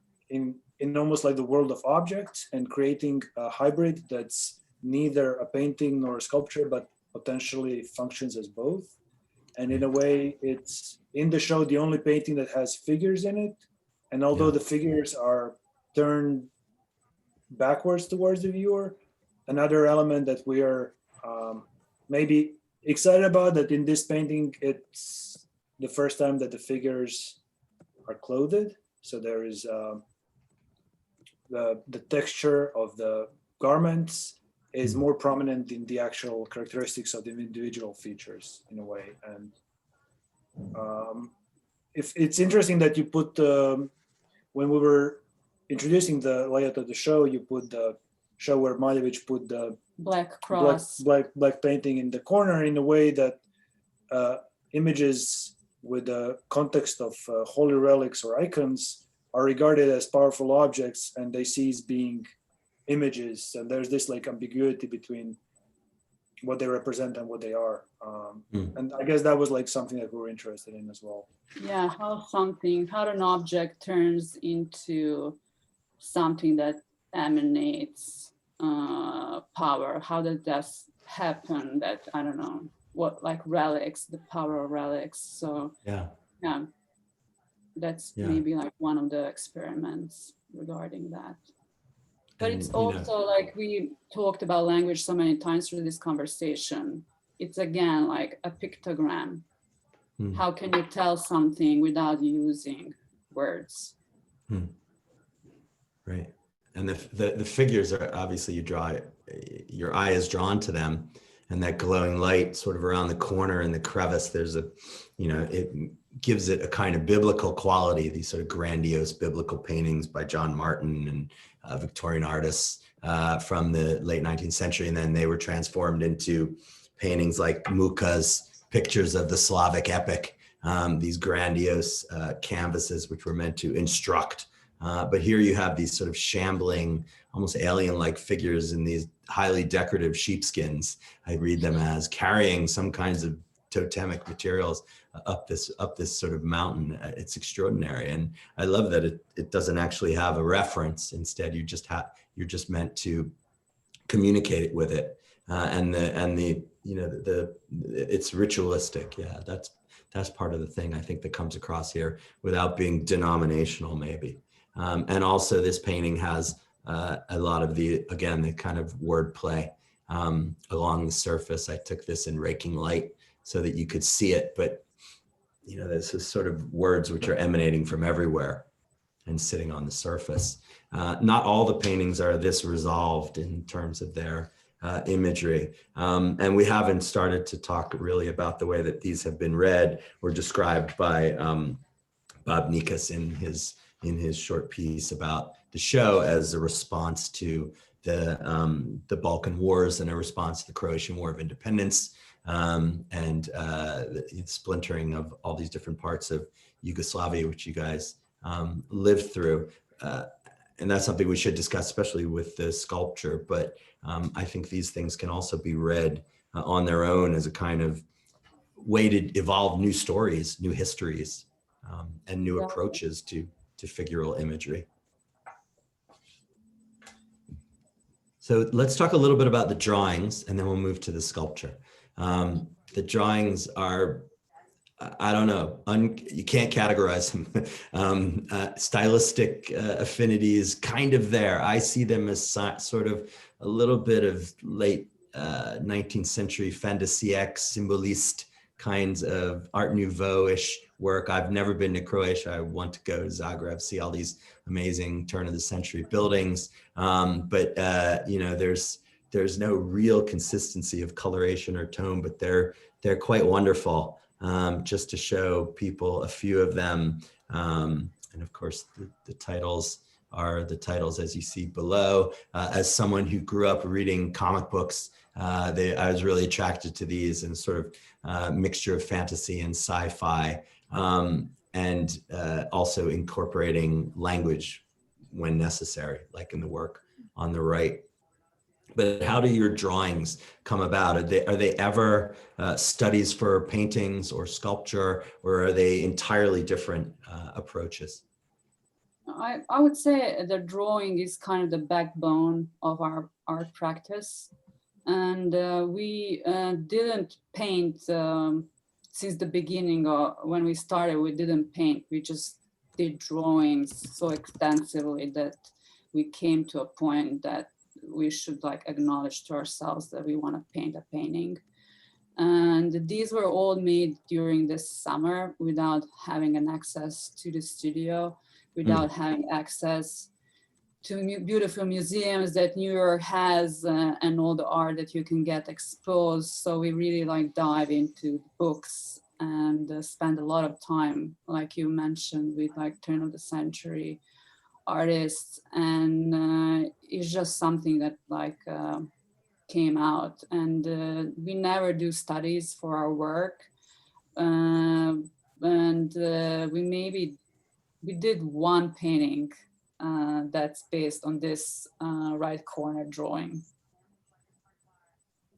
almost like the world of objects and creating a hybrid that's neither a painting nor a sculpture, but potentially functions as both. And in a way, it's in the show the only painting that has figures in it. And although the figures are turned backwards towards the viewer, another element that we are maybe excited about, that in this painting, it's the first time that the figures are clothed. So there is the texture of the garments is more prominent in the actual characteristics of the individual features in a way. And if it's interesting that you put, when we were introducing the layout of the show, you put the show where Maestrovich put the black cross, black painting in the corner, in a way that images with the context of holy relics or icons are regarded as powerful objects, and they cease being images. And there's this like ambiguity between what they represent and what they are. And I guess that was like something that we were interested in as well. Yeah, how an object turns into something that emanates power. How does that happen? That, I don't know, what, like relics, the power of relics. So yeah, that's maybe like one of the experiments regarding that. But it's also like we talked about language so many times through this conversation. It's again like a pictogram. How can you tell something without using words? Right. And the figures are obviously, you draw, your eye is drawn to them, and that glowing light sort of around the corner in the crevice, there's a, it gives it a kind of biblical quality, these sort of grandiose biblical paintings by John Martin and Victorian artists from the late 19th century. And then they were transformed into paintings like Mucha's pictures of the Slavic epic, these grandiose canvases which were meant to instruct. But here you have these sort of shambling, almost alien-like figures in these highly decorative sheepskins, I read them as, carrying some kinds of totemic materials up this sort of mountain. It's extraordinary, and I love that it doesn't actually have a reference. Instead, you're just meant to communicate it with it, it's ritualistic. Yeah, that's part of the thing I think that comes across here without being denominational, maybe. And also this painting has a lot of the kind of wordplay along the surface. I took this in raking light so that you could see it, but there's this sort of words which are emanating from everywhere and sitting on the surface. Not all the paintings are this resolved in terms of their imagery. And we haven't started to talk really about the way that these have been read or described by Bob Nikas in his short piece about the show as a response to the Balkan Wars and a response to the Croatian War of Independence, and the splintering of all these different parts of Yugoslavia, which you guys lived through. And that's something we should discuss, especially with the sculpture. But I think these things can also be read on their own as a kind of way to evolve new stories, new histories, and new approaches to figural imagery. So let's talk a little bit about the drawings, and then we'll move to the sculpture. The drawings are, I don't know, you can't categorize them. Stylistic affinities kind of there. I see them as sort of a little bit of late 19th century fin de siècle symboliste kinds of Art Nouveau-ish work. I've never been to Croatia. I want to go to Zagreb, see all these amazing turn of the century buildings. But there's no real consistency of coloration or tone, but they're quite wonderful. Just to show people a few of them. And of course, the titles are the titles as you see below. As someone who grew up reading comic books, I was really attracted to these and sort of mixture of fantasy and sci-fi, and also incorporating language when necessary, like in the work on the right. But how do your drawings come about? Are they ever studies for paintings or sculpture, or are they entirely different approaches? I would say the drawing is kind of the backbone of our art practice. And we didn't paint since the beginning. When we started, we didn't paint. We just did drawings so extensively that we came to a point that we should like acknowledge to ourselves that we want to paint a painting. And these were all made during this summer without having an access to the studio, without having access to beautiful museums that New York has and all the art that you can get exposed. So we really like dive into books and spend a lot of time, like you mentioned, with like turn of the century artists. And it's just something that like came out. And we never do studies for our work. We did one painting that's based on this right corner drawing.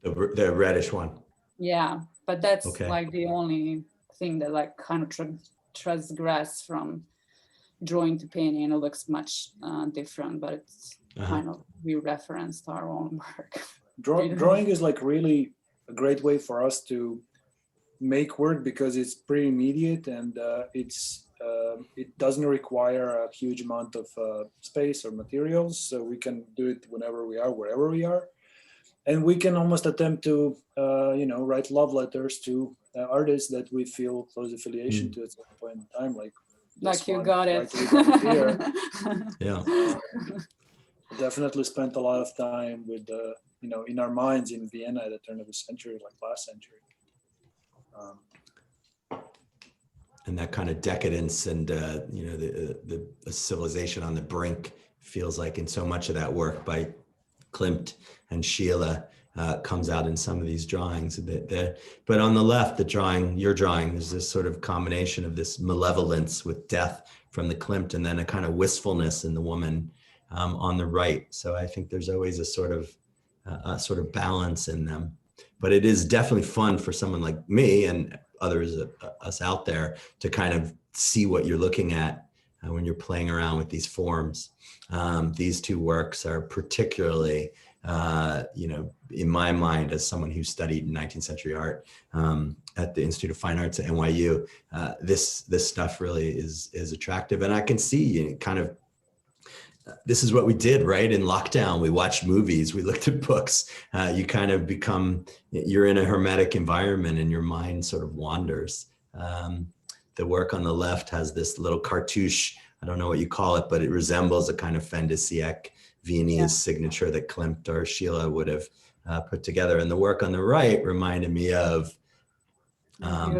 The reddish one. Yeah, but that's okay. Like the only thing that like kind of transgress from drawing to painting, and it looks much different, but it's kind of we referenced our own work. Drawing is like really a great way for us to make work because it's pretty immediate and it doesn't require a huge amount of space or materials, so we can do it whenever we are, wherever we are, and we can almost attempt to write love letters to artists that we feel close affiliation to at some point in time, like you got it. Here. Yeah. Definitely spent a lot of time with in our minds in Vienna at the turn of the century, like last century. And that kind of decadence and the civilization on the brink feels like in so much of that work by Klimt and Schiele comes out in some of these drawings. But on the left, your drawing, there's this sort of combination of this malevolence with death from the Klimt and then a kind of wistfulness in the woman on the right. So I think there's always a sort of balance in them. But it is definitely fun for someone like me and others us out there to kind of see what you're looking at when you're playing around with these forms. These two works are particularly, in my mind, as someone who studied 19th century art at the Institute of Fine Arts at NYU, this stuff really is attractive. And I can see kind of, this is what we did, right? In lockdown, we watched movies, we looked at books. You kind of you're in a hermetic environment and your mind sort of wanders. The work on the left has this little cartouche, I don't know what you call it, but it resembles a kind of fin de siècle Viennese signature that Klimt or Schiele would have put together. And the work on the right reminded me of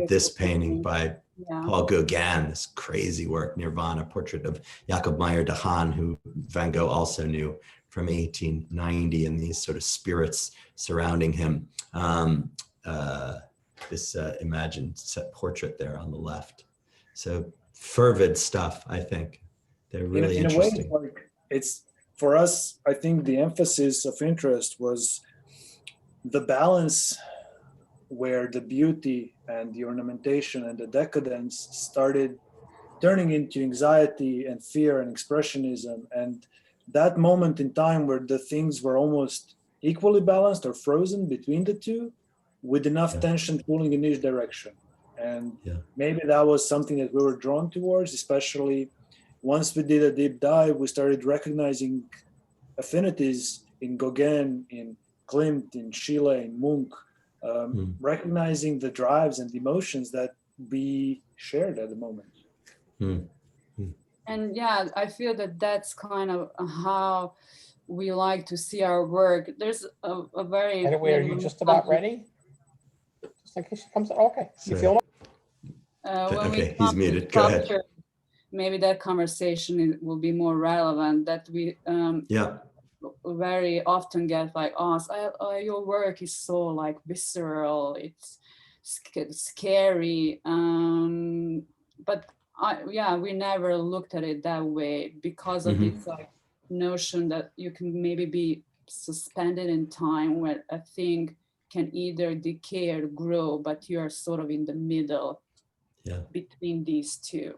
this painting by Paul Gauguin, this crazy work, Nirvana, portrait of Jacob Meyer de Haan, who Van Gogh also knew, from 1890, and these sort of spirits surrounding him. This imagined set portrait there on the left. So fervid stuff, I think. They're really interesting. In a way, like it's, for us, I think the emphasis of interest was the balance where the beauty and the ornamentation and the decadence started turning into anxiety and fear and expressionism. And that moment in time where the things were almost equally balanced or frozen between the two, with enough tension pulling in each direction. And maybe that was something that we were drawn towards, especially once we did a deep dive, we started recognizing affinities in Gauguin, in Klimt, in Schiele, in Munch, recognizing the drives and emotions that we shared at the moment. And yeah, I feel that that's kind of how we like to see our work. There's a very... Anyway, are you just about ready? Just in case she comes. Okay, you feel okay, he's muted. Go ahead. Maybe that conversation will be more relevant, that we very often get like asked, your work is so like visceral, it's scary, but we never looked at it that way because of this like notion that you can maybe be suspended in time where a thing can either decay or grow, but you are sort of in the middle between these two.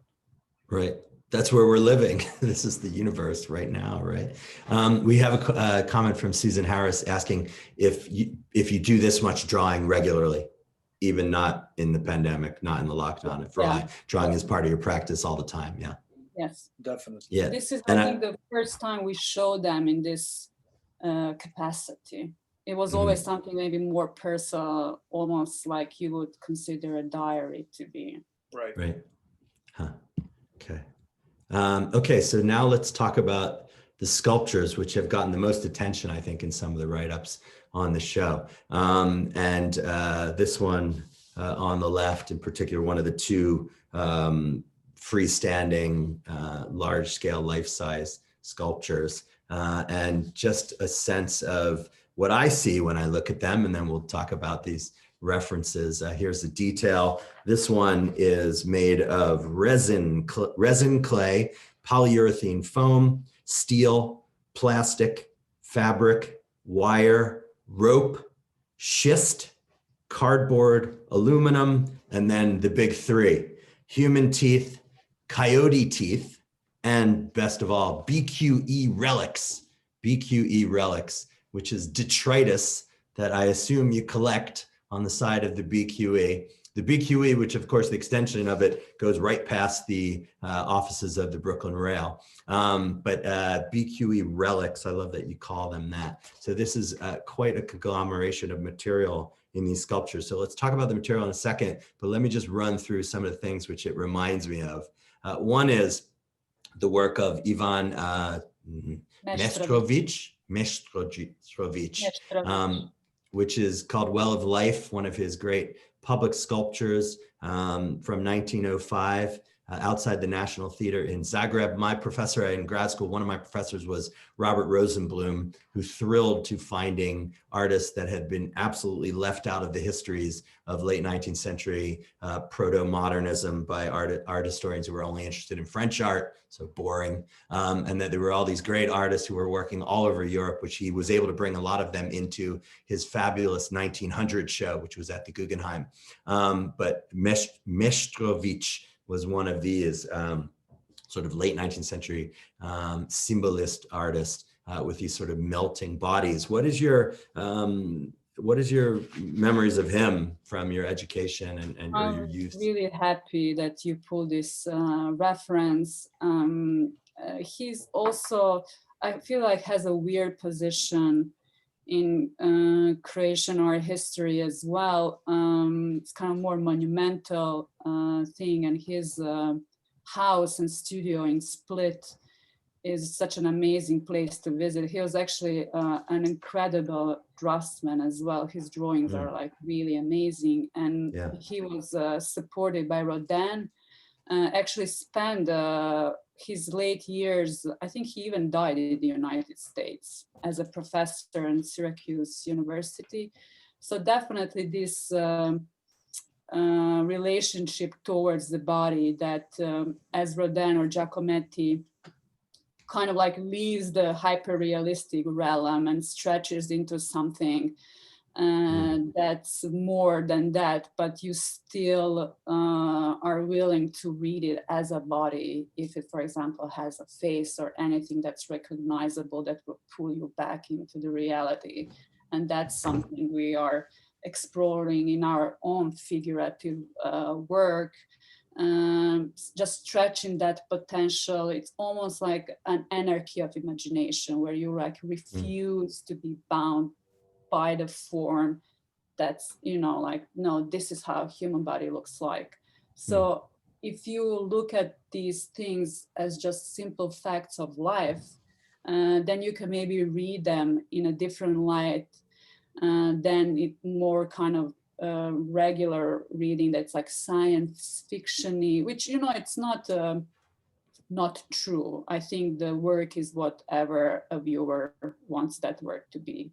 Right. That's where we're living. This is the universe right now, right? We have a comment from Susan Harris asking if you do this much drawing regularly, even not in the pandemic, not in the lockdown, if drawing is part of your practice all the time. Yeah. Yes. Definitely. Yeah. This is, I think, the first time we show them in this capacity. It was always something maybe more personal, almost like you would consider a diary to be. Right. Right. Huh. Okay. Okay, so now let's talk about the sculptures, which have gotten the most attention, I think, in some of the write-ups on the show. And this one on the left, in particular, one of the two freestanding, large-scale, life-size sculptures, and just a sense of what I see when I look at them, and then we'll talk about these references. Here's the detail. This one is made of resin clay, polyurethane foam, steel, plastic, fabric, wire, rope, schist, cardboard, aluminum, and then the big three: human teeth, coyote teeth, and best of all, BQE relics, which is detritus that I assume you collect on the side of the BQE. The BQE, which of course the extension of it goes right past the offices of the Brooklyn Rail. But BQE relics, I love that you call them that. So this is quite a conglomeration of material in these sculptures. So let's talk about the material in a second, but let me just run through some of the things which it reminds me of. One is the work of Ivan Maestrovich, which is called Well of Life, one of his great public sculptures from 1905 outside the National Theater in Zagreb. My professor in grad school, one of my professors was Robert Rosenblum, who thrilled to finding artists that had been absolutely left out of the histories of late 19th century proto-modernism by art historians who were only interested in French art, so boring, and that there were all these great artists who were working all over Europe, which he was able to bring a lot of them into his fabulous 1900 show, which was at the Guggenheim. But Maestrovich was one of these sort of late 19th century symbolist artists with these sort of melting bodies. What is your memories of him from your education and your youth? I'm really happy that you pulled this reference. He's also, I feel like, has a weird position in Croatian art history as well. It's kind of more monumental thing, and his house and studio in Split is such an amazing place to visit. He was actually an incredible draftsman as well. His drawings are like really amazing, and he was supported by Rodin. Actually spent his late years, I think he even died in the United States as a professor in Syracuse University. So definitely this relationship towards the body that as Rodin or Giacometti kind of like leaves the hyper-realistic realm and stretches into something that's more than that, but you still are willing to read it as a body if it, for example, has a face or anything that's recognizable that will pull you back into the reality. And that's something we are exploring in our own figurative work. Just stretching that potential. It's almost like an anarchy of imagination where you like refuse to be bound by the form that's, you know, like, no, this is how human body looks like. So if you look at these things as just simple facts of life, then you can maybe read them in a different light than it more kind of regular reading that's like science fiction-y, which, you know, it's not true. I think the work is whatever a viewer wants that work to be.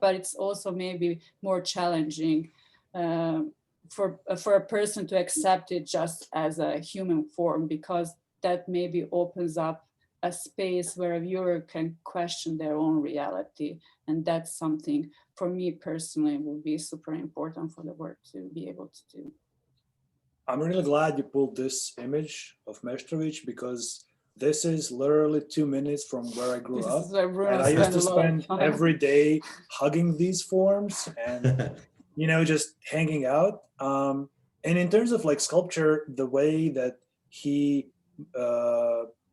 But it's also maybe more challenging for a person to accept it just as a human form, because that maybe opens up a space where a viewer can question their own reality. And that's something for me personally would be super important for the work to be able to do. I'm really glad you pulled this image of Maestrovich, because this is literally 2 minutes from where I grew up. And I used to spend every day hugging these forms and, you know, just hanging out. And in terms of like sculpture, the way that he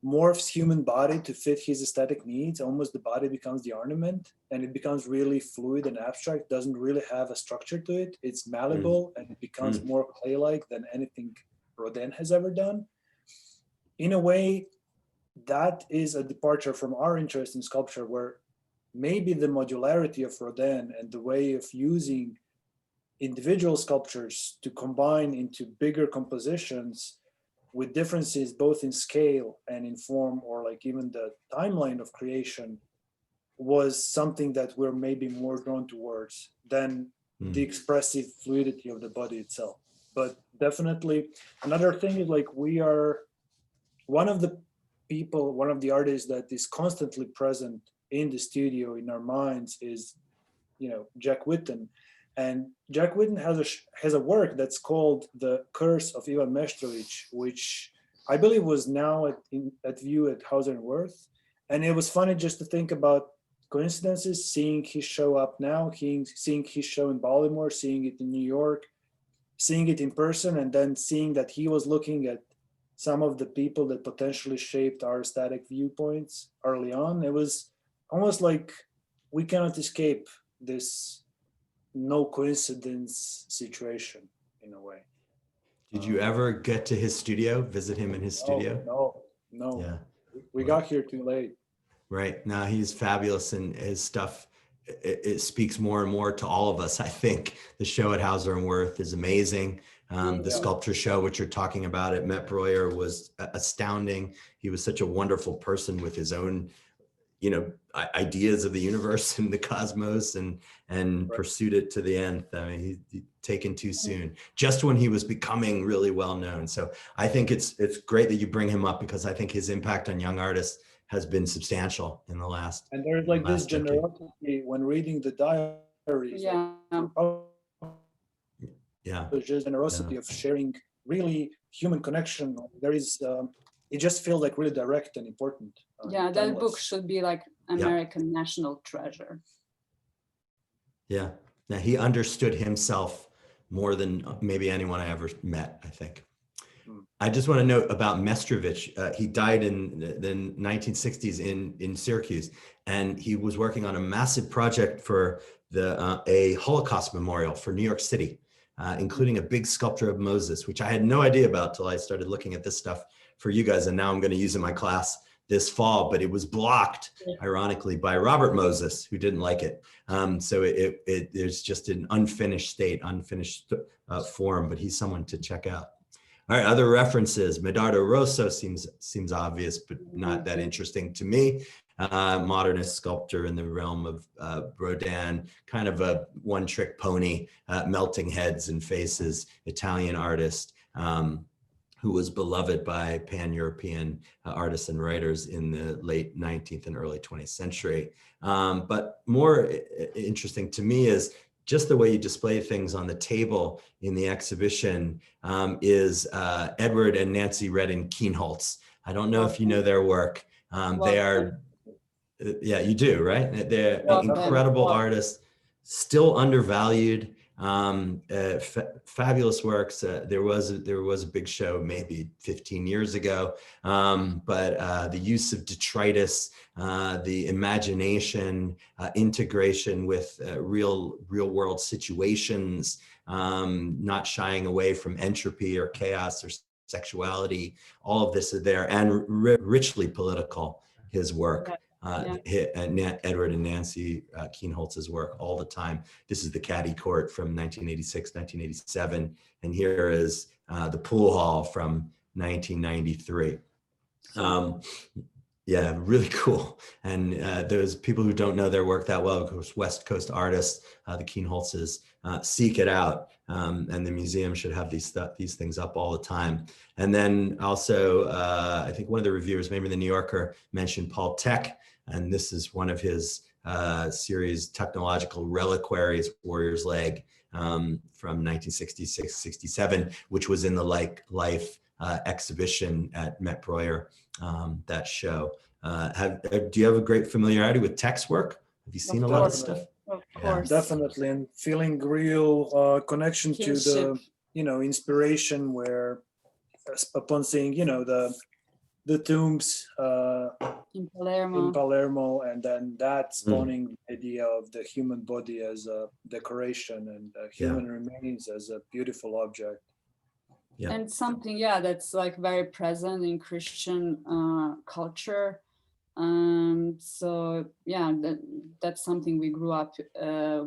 morphs human body to fit his aesthetic needs, almost the body becomes the ornament, and it becomes really fluid and abstract, doesn't really have a structure to it. It's malleable and it becomes more clay-like than anything Rodin has ever done. In a way, that is a departure from our interest in sculpture, where maybe the modularity of Rodin and the way of using individual sculptures to combine into bigger compositions with differences both in scale and in form, or like even the timeline of creation, was something that we're maybe more drawn towards than the expressive fluidity of the body itself. But definitely another thing is like, we are one of the artists that is constantly present in the studio, in our minds, is, you know, Jack Whitten. And Jack Whitten has a work that's called The Curse of Ivan Maestrovich, which I believe was now at view at Hauser and Wirth. And it was funny just to think about coincidences, seeing his show up now, seeing his show in Baltimore, seeing it in New York, seeing it in person, and then seeing that he was looking at some of the people that potentially shaped our aesthetic viewpoints early on. It was almost like we cannot escape this no coincidence situation in a way. Did you ever get to his studio, visit him in his studio? No. Yeah. We got here too late. Right. No, he's fabulous, and his stuff, it speaks more and more to all of us. I think the show at Hauser and Wirth is amazing. The sculpture show, which you're talking about at Met Breuer, was astounding. He was such a wonderful person with his own, you know, ideas of the universe and the cosmos, and pursued it to the nth. I mean, he taken too soon, just when he was becoming really well known. So I think it's great that you bring him up, because I think his impact on young artists has been substantial in the last. And there's like this generosity when reading the diaries. There's just generosity of sharing really human connection. There is, it just feels like really direct and important. That book should be like American national treasure. Yeah, now he understood himself more than maybe anyone I ever met, I think. I just want to note about Maestrovich. He died in the 1960s in Syracuse, and he was working on a massive project for a Holocaust memorial for New York City, including a big sculpture of Moses, which I had no idea about till I started looking at this stuff for you guys, and now I'm going to use it in my class this fall. But it was blocked, ironically, by Robert Moses, who didn't like it. So there's just an unfinished form, but he's someone to check out. All right, other references. Medardo Rosso seems obvious, but not that interesting to me. Modernist sculptor in the realm of Rodin, kind of a one-trick pony, melting heads and faces, Italian artist who was beloved by pan-European artists and writers in the late 19th and early 20th century. But more interesting to me is just the way you display things on the table in the exhibition is Edward and Nancy Reddin Keenholtz. I don't know if you know their work. They are, yeah, you do, right? They're incredible artists, still undervalued, fabulous works. There was a big show maybe 15 years ago, but the use of detritus, the imagination, integration with real world situations, not shying away from entropy or chaos or sexuality, all of this is there, and richly political, his work. Edward and Nancy Keenholtz's work all the time. This is the Caddy Court from 1986, 1987. And here is the Pool Hall from 1993. Yeah, really cool. And those people who don't know their work that well, of course, West Coast artists, the Keenholtzes, seek it out. And the museum should have these things up all the time. And then also, I think one of the reviewers, maybe the New Yorker, mentioned Paul Tech. And this is one of his series, Technological Reliquaries, Warrior's Leg, from 1966-67, which was in the Life exhibition at Met Breuer, that show. Do you have a great familiarity with Tech's work? Have you seen a lot of stuff? Of course. Definitely, and feeling real connection to the, inspiration where upon seeing, the tombs in Palermo, and then that spawning the idea of the human body as a decoration and human remains as a beautiful object. Yeah. And something, that's like very present in Christian culture. So that's something we grew up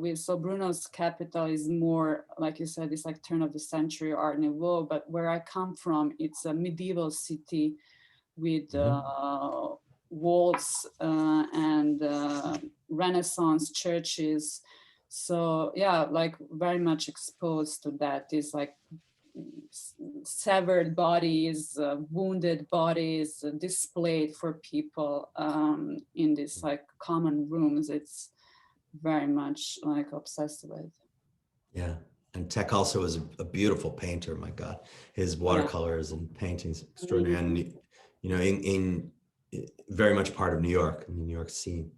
with. So Bruno's capital is more, like you said, it's like turn of the century Art Nouveau, but where I come from, it's a medieval city with walls and Renaissance churches. So like very much exposed to that. Is like severed bodies, wounded bodies displayed for people in these like common rooms. It's very much like obsessed with. Yeah, and Tech also is a beautiful painter. My God, his watercolors and paintings extraordinary, and in very much part of New York, in the New York scene.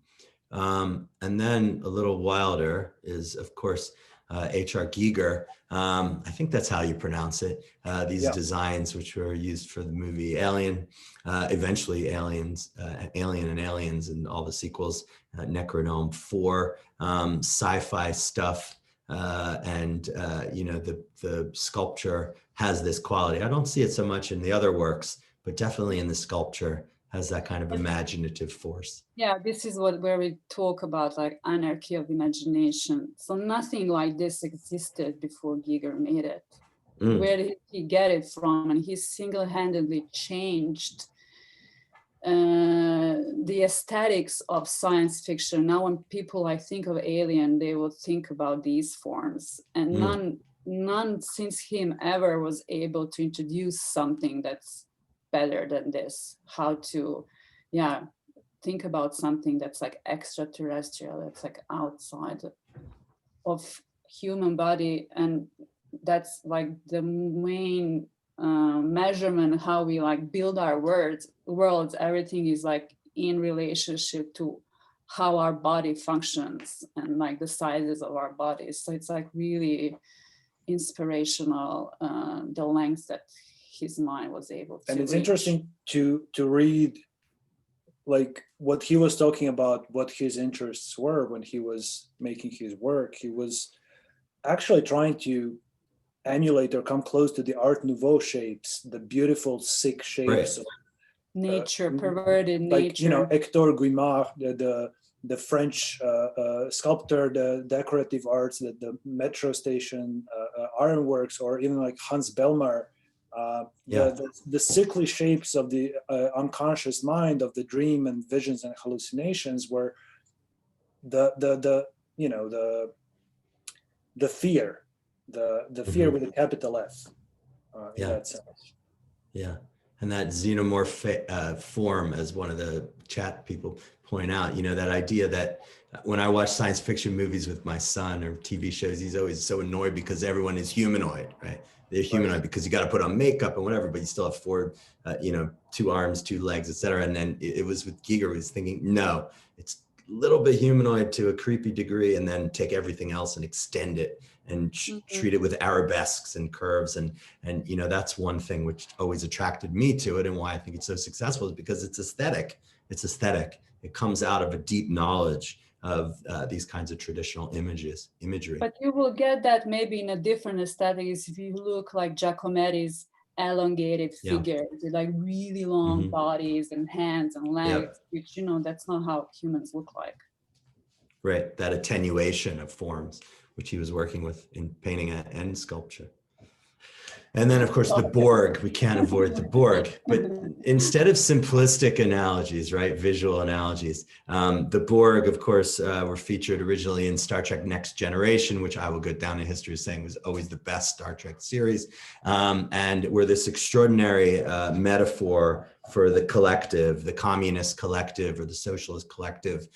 And then a little wilder is, of course, H.R. Giger. I think that's how you pronounce it. These designs, which were used for the movie Alien, eventually Aliens, Alien and Aliens, and all the sequels, Necronome 4, sci-fi stuff, and the sculpture has this quality. I don't see it so much in the other works, but definitely in the sculpture has that kind of imaginative force. Yeah, this is where we talk about like anarchy of imagination. So nothing like this existed before Giger made it. Where did he get it from? And he single-handedly changed the aesthetics of science fiction. Now when people think of Alien, they will think about these forms. And none since him ever was able to introduce something that's better than this. How to think about something that's like extraterrestrial, that's like outside of human body. And that's like the main measurement, how we like build our worlds. Everything is like in relationship to how our body functions and like the sizes of our bodies. So it's like really inspirational, the lengths that his mind was able to and it's reach. Interesting to read like what he was talking about, what his interests were when he was making his work. He was actually trying to emulate or come close to the Art Nouveau shapes, the beautiful sick shapes of nature, perverted like nature. Hector Guimard, the French sculptor, the decorative arts, the metro station ironworks, or even like Hans Bellmar, the sickly shapes of the unconscious mind, of the dream and visions and hallucinations, were the fear, the fear with a capital F, in that sense. Yeah, and that xenomorph form, as one of the chat people point out, that idea that when I watch science fiction movies with my son or TV shows, he's always so annoyed because everyone is humanoid, right? They're humanoid because you got to put on makeup and whatever, but you still have 4, 2 arms, 2 legs, etc. And then it was with Giger, was thinking, no, it's a little bit humanoid to a creepy degree, and then take everything else and extend it and treat it with arabesques and curves. And that's one thing which always attracted me to it, and why I think it's so successful, is because it's aesthetic. It's aesthetic. It comes out of a deep knowledge of these kinds of traditional imagery. But you will get that maybe in a different aesthetics if you look like Giacometti's elongated figures, with like really long bodies and hands and legs, which that's not how humans look like. Right, that attenuation of forms, which he was working with in painting and sculpture. And then, of course, the Borg, we can't avoid the Borg. But instead of simplistic analogies, right, visual analogies, the Borg, of course, were featured originally in Star Trek Next Generation, which I will go down in history as saying was always the best Star Trek series, and were this extraordinary metaphor for the collective, the communist collective or the socialist collective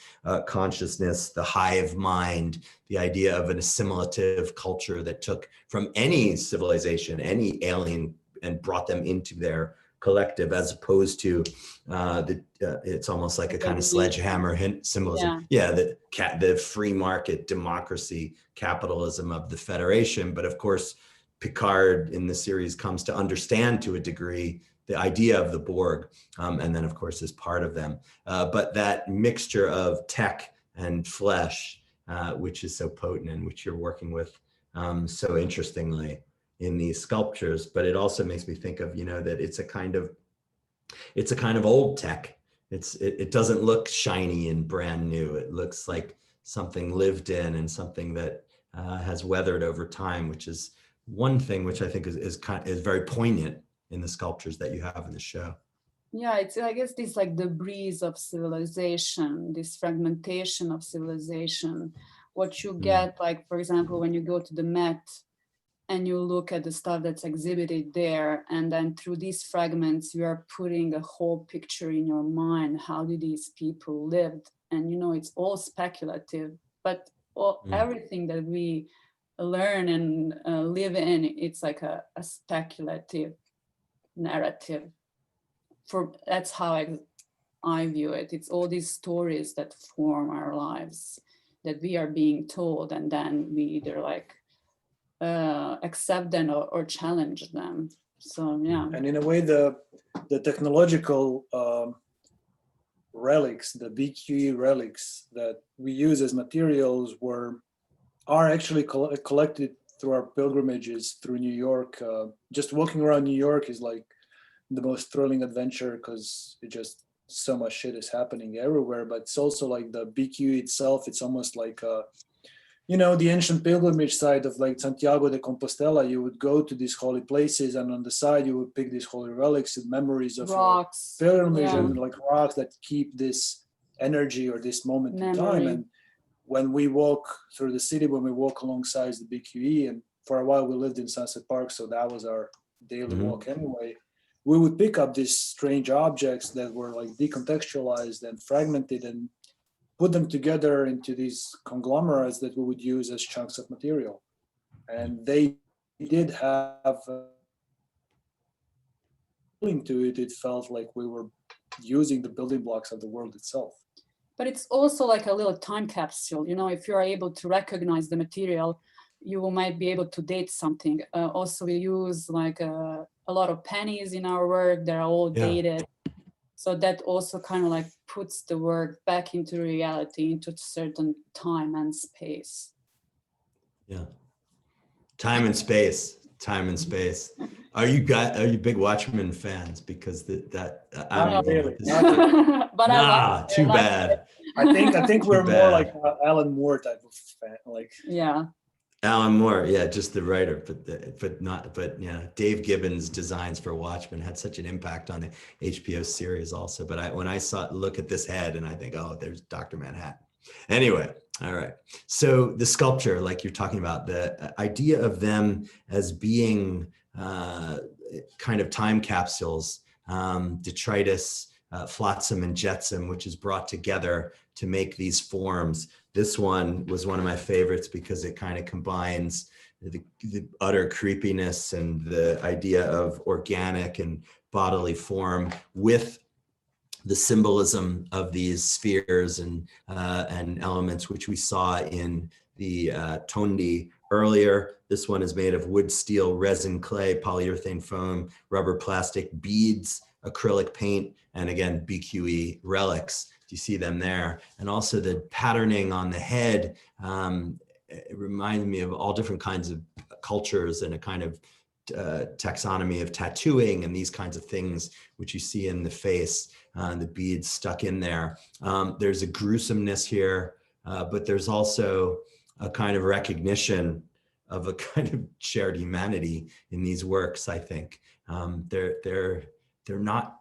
consciousness, the hive mind, the idea of an assimilative culture that took from any civilization, any alien, and brought them into their collective, as opposed to it's almost like a kind of sledgehammer symbolism. Yeah, the free market democracy capitalism of the Federation. But of course, Picard in the series comes to understand to a degree the idea of the Borg, and then of course is part of them. But that mixture of tech and flesh, which is so potent and which you're working with so interestingly in these sculptures, but it also makes me think of, that it's a kind of old tech. It doesn't look shiny and brand new. It looks like something lived in and something that has weathered over time, which is one thing which I think is very poignant in the sculptures that you have in the show. Yeah, it's, I guess, this like debris of civilization, this fragmentation of civilization. What you get, like, for example, when you go to the Met and you look at the stuff that's exhibited there, and then through these fragments, you are putting a whole picture in your mind. How did these people live? And, it's all speculative, but everything that we learn and live in, it's like a speculative narrative. That's how I view it. It's all these stories that form our lives that we are being told, and then we either like accept them or challenge them. So yeah. And in a way, the technological relics, the BQE relics that we use as materials are actually collected through our pilgrimages through New York. Just walking around New York is like the most thrilling adventure, because it just so much shit is happening everywhere. But it's also like the BQ itself, it's almost like the ancient pilgrimage site of like Santiago de Compostela. You would go to these holy places, and on the side you would pick these holy relics and memories of rocks, pilgrimage, and like rocks that keep this energy or this moment in time. And when we walk through the city, when we walk alongside the BQE, and for a while we lived in Sunset Park, so that was our daily walk anyway, we would pick up these strange objects that were like decontextualized and fragmented and put them together into these conglomerates that we would use as chunks of material. And they did have to it. It felt like we were using the building blocks of the world itself. But it's also like a little time capsule. If you're able to recognize the material, you might be able to date something. Also, we use like a lot of pennies in our work. They're all dated. So that also kind of like puts the work back into reality, into a certain time and space. Yeah. Time and space. Are you big Watchmen fans? Because Not really. But too bad. I think we're more like Alan Moore type of fan. Like Alan Moore, just the writer, but Dave Gibbons' designs for Watchmen had such an impact on the HBO series also. But when I look at this head, and I think, oh, there's Dr. Manhattan. Anyway, all right. So the sculpture, like you're talking about, the idea of them as being kind of time capsules, detritus, flotsam and jetsam, which is brought together to make these forms. This one was one of my favorites because it kind of combines the utter creepiness and the idea of organic and bodily form with the symbolism of these spheres and elements, which we saw in the Tondi earlier. This one is made of wood, steel, resin, clay, polyurethane foam, rubber, plastic, beads, acrylic paint, and again, BQE relics. You see them there. And also the patterning on the head, it reminds me of all different kinds of cultures and a kind of taxonomy of tattooing and these kinds of things, which you see in the face, the beads stuck in there. There's a gruesomeness here, but there's also a kind of recognition of a kind of shared humanity in these works. I think they're not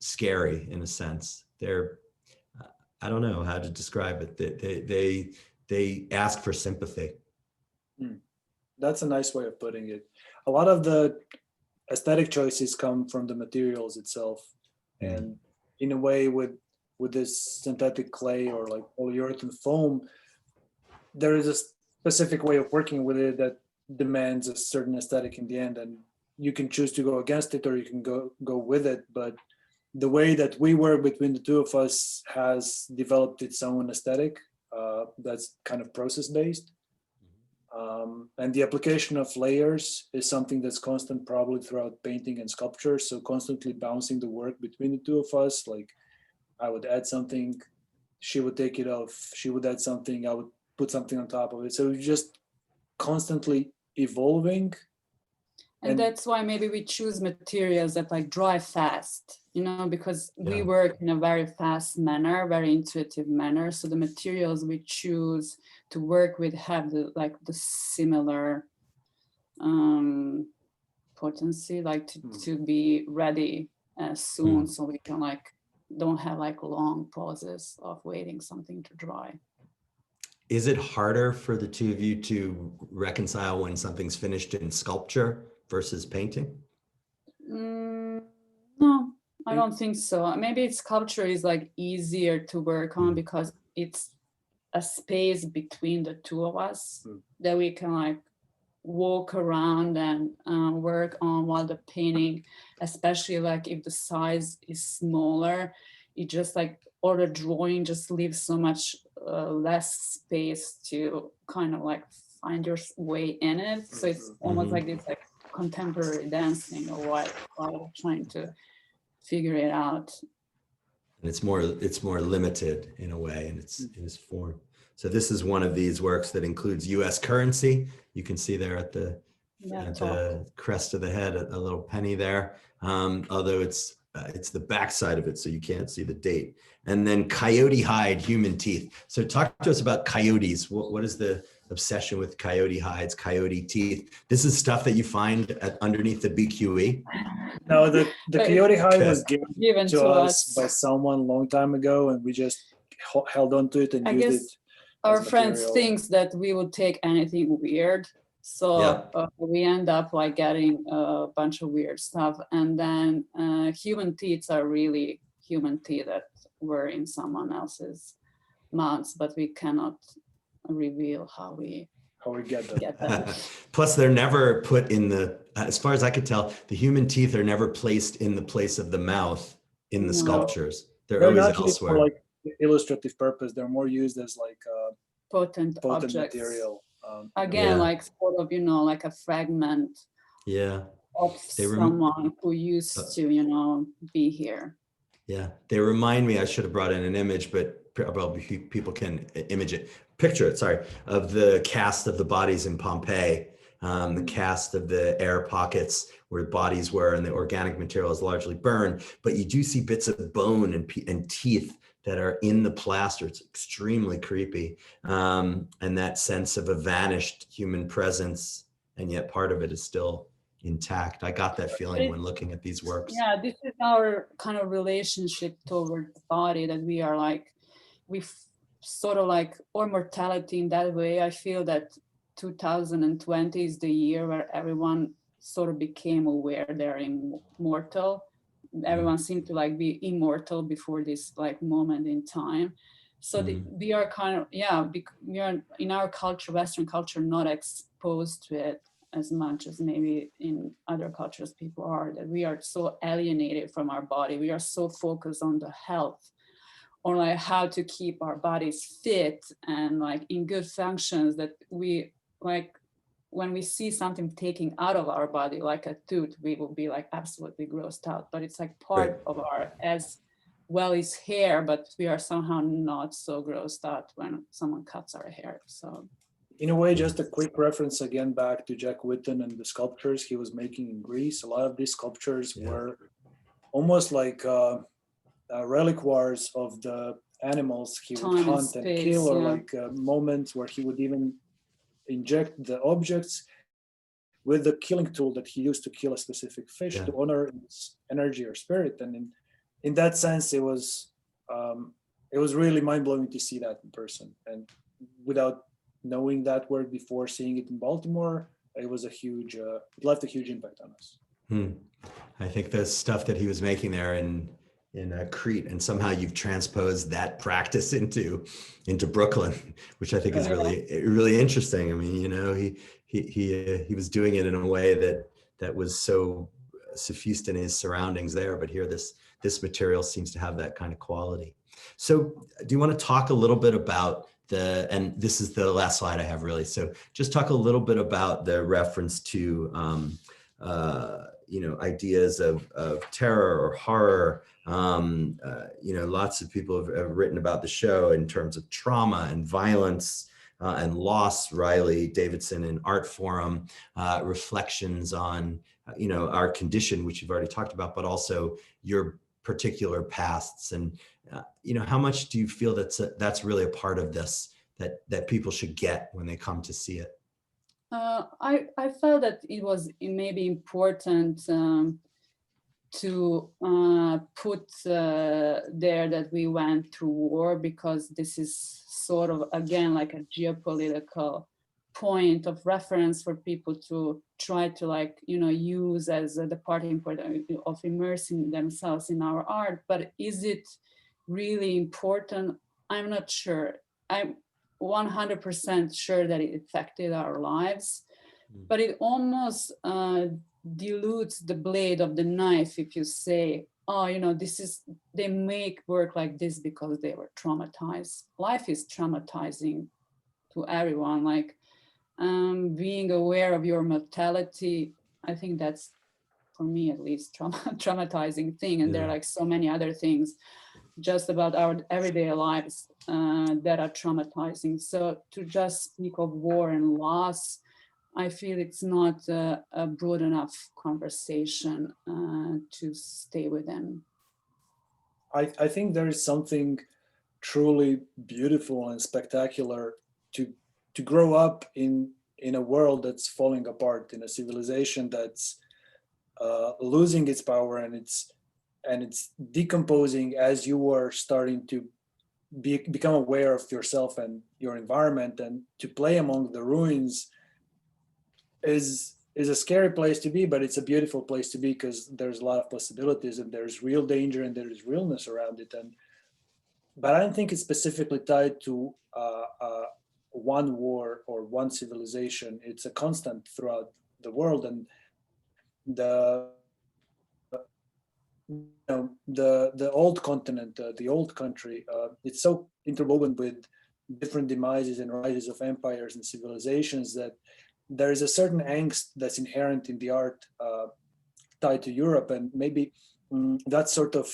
scary in a sense. They're I don't know how to describe it. They ask for sympathy. That's a nice way of putting it. A lot of the aesthetic choices come from the materials itself, and in a way, with this synthetic clay or like polyurethane foam, there is a specific way of working with it that demands a certain aesthetic in the end, and you can choose to go against it or you can go with it. But the way that we work between the two of us has developed its own aesthetic that's kind of process based. And the application of layers is something that's constant probably throughout painting and sculpture. So constantly bouncing the work between the two of us, like I would add something, she would take it off, she would add something, I would put something on top of it. So just constantly evolving. And that's why maybe we choose materials that like dry fast, you know, because we work in a very fast manner, very intuitive manner. So the materials we choose to work with have the similar potency, like to be ready soon, so we can like don't have like long pauses of waiting something to dry. Is it harder for the two of you to reconcile when something's finished in sculpture versus painting? No, I don't think so. Maybe sculpture is like easier to work on because it's a space between the two of us that we can like walk around and work on, while the painting, especially like if the size is smaller, it just like, or the drawing just leaves so much less space to kind of like find your way in it. So it's almost like this like contemporary dancing or what, while trying to figure it out. And it's more limited in a way in its form. So this is one of these works that includes US currency. You can see there at the crest of the head, a little penny there. Although it's the back side of it, so you can't see the date. And then coyote hide, human teeth. So talk to us about coyotes. What is the obsession with coyote hides, coyote teeth? This is stuff that you find underneath the BQE? No, the coyote hide was given to us by someone a long time ago, and we just held on to it and used it. Our friends thinks that we would take anything weird. So we end up like getting a bunch of weird stuff. And then human teeth are really human teeth that were in someone else's mouths, but we cannot reveal how we get that. Plus they're never put in the, as far as I could tell, the human teeth are never placed in the place of the mouth in the sculptures. They're always elsewhere. For like illustrative purpose. They're more used as like potent objects. Material. Again, like sort of, you know, like a fragment of someone who used to, you know, be here. Yeah, they remind me, I should have brought in an image, but probably people can picture it, sorry, of the cast of the bodies in Pompeii, the cast of the air pockets where bodies were and the organic material is largely burned, but you do see bits of bone and teeth that are in the plaster. It's extremely creepy. And that sense of a vanished human presence, and yet part of it is still intact. I got that feeling when looking at these works. Yeah, this is our kind of relationship toward the body, that we are like, sort of like, or mortality in that way. I feel that 2020 is the year where everyone sort of became aware they're immortal. Everyone seemed to like be immortal before this like moment in time. So we are kind of, we are in our culture, Western culture, not exposed to it as much as maybe in other cultures people are, that we are so alienated from our body. We are so focused on the health, or like how to keep our bodies fit and like in good functions, that we like, when we see something taking out of our body, like a tooth, we will be like absolutely grossed out. But it's like part of our, as well as hair, but we are somehow not so grossed out when someone cuts our hair. So in a way, just a quick reference again back to Jack Whitten and the sculptures he was making in Greece. A lot of these sculptures were almost like reliquaries of the animals he would hunt and kill, or like moments where he would even inject the objects with the killing tool that he used to kill a specific fish to honor its energy or spirit. And in that sense, it was really mind-blowing to see that in person. And without knowing that word before seeing it in Baltimore, it was it left a huge impact on us. I think the stuff that he was making there in Crete, and somehow you've transposed that practice into Brooklyn, which I think is really interesting. I mean, you know, he was doing it in a way that was so suffused in his surroundings there, but here this material seems to have that kind of quality. So do you want to talk a little bit about and this is the last slide I have really, so just talk a little bit about the reference to you know, ideas of terror or horror. You know, lots of people have written about the show in terms of trauma and violence and loss. Riley Davidson in Art Forum, reflections on, you know, our condition, which you've already talked about, but also your particular pasts. And, you know, how much do you feel that's really a part of this, that people should get when they come to see it? I felt that it may be important to put there that we went through war, because this is sort of, again, like a geopolitical point of reference for people to try to, like, you know, use as the parting point of immersing themselves in our art. But is it really important? I'm not sure. I'm 100% sure that it affected our lives, but it almost dilutes the blade of the knife if you say, oh, you know, they make work like this because they were traumatized. Life is traumatizing to everyone. Like, being aware of your mortality, I think that's, for me at least, traumatizing thing. And there are like so many other things just about our everyday lives that are traumatizing. So to just speak of war and loss, I feel it's not a broad enough conversation to stay within. I think there is something truly beautiful and spectacular to grow up in a world that's falling apart, in a civilization that's losing its power, and it's decomposing as you are starting to become aware of yourself and your environment, and to play among the ruins is a scary place to be, but it's a beautiful place to be, because there's a lot of possibilities and there's real danger and there is realness around it. But I don't think it's specifically tied to one war or one civilization. It's a constant throughout the world, and the old continent, the old country, it's so interwoven with different demises and rises of empires and civilizations that there is a certain angst that's inherent in the art tied to Europe, and maybe that sort of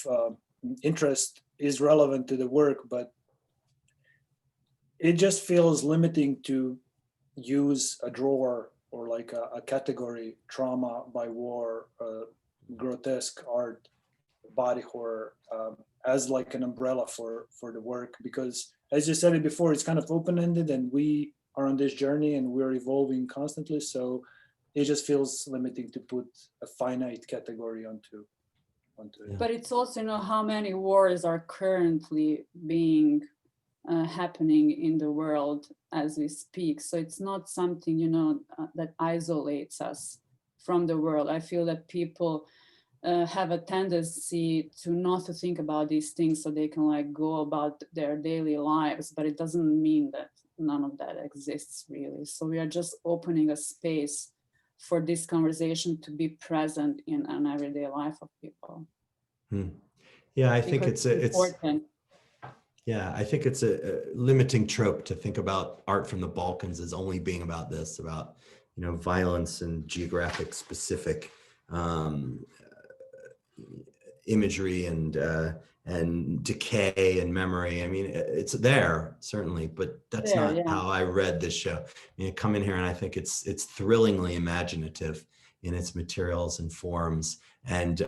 interest is relevant to the work, but it just feels limiting to use a drawer or like a category, trauma by war, grotesque art, body horror, as like an umbrella for the work, because as you said it before, it's kind of open-ended, and we are on this journey and we're evolving constantly. So it just feels limiting to put a finite category onto it. But it's also, you know, how many wars are currently being happening in the world as we speak. So it's not something, you know, that isolates us from the world. I feel that people have a tendency to not to think about these things so they can like go about their daily lives, but it doesn't mean that none of that exists really. So we are just opening a space for this conversation to be present in an everyday life of people. Yeah, I think it's important. Yeah, I think it's a limiting trope to think about art from the Balkans as only being about this, about, you know, violence and geographic specific imagery and decay and memory. I mean, it's there certainly, but that's not how I read this show. I mean, I come in here and I think it's thrillingly imaginative in its materials and forms, and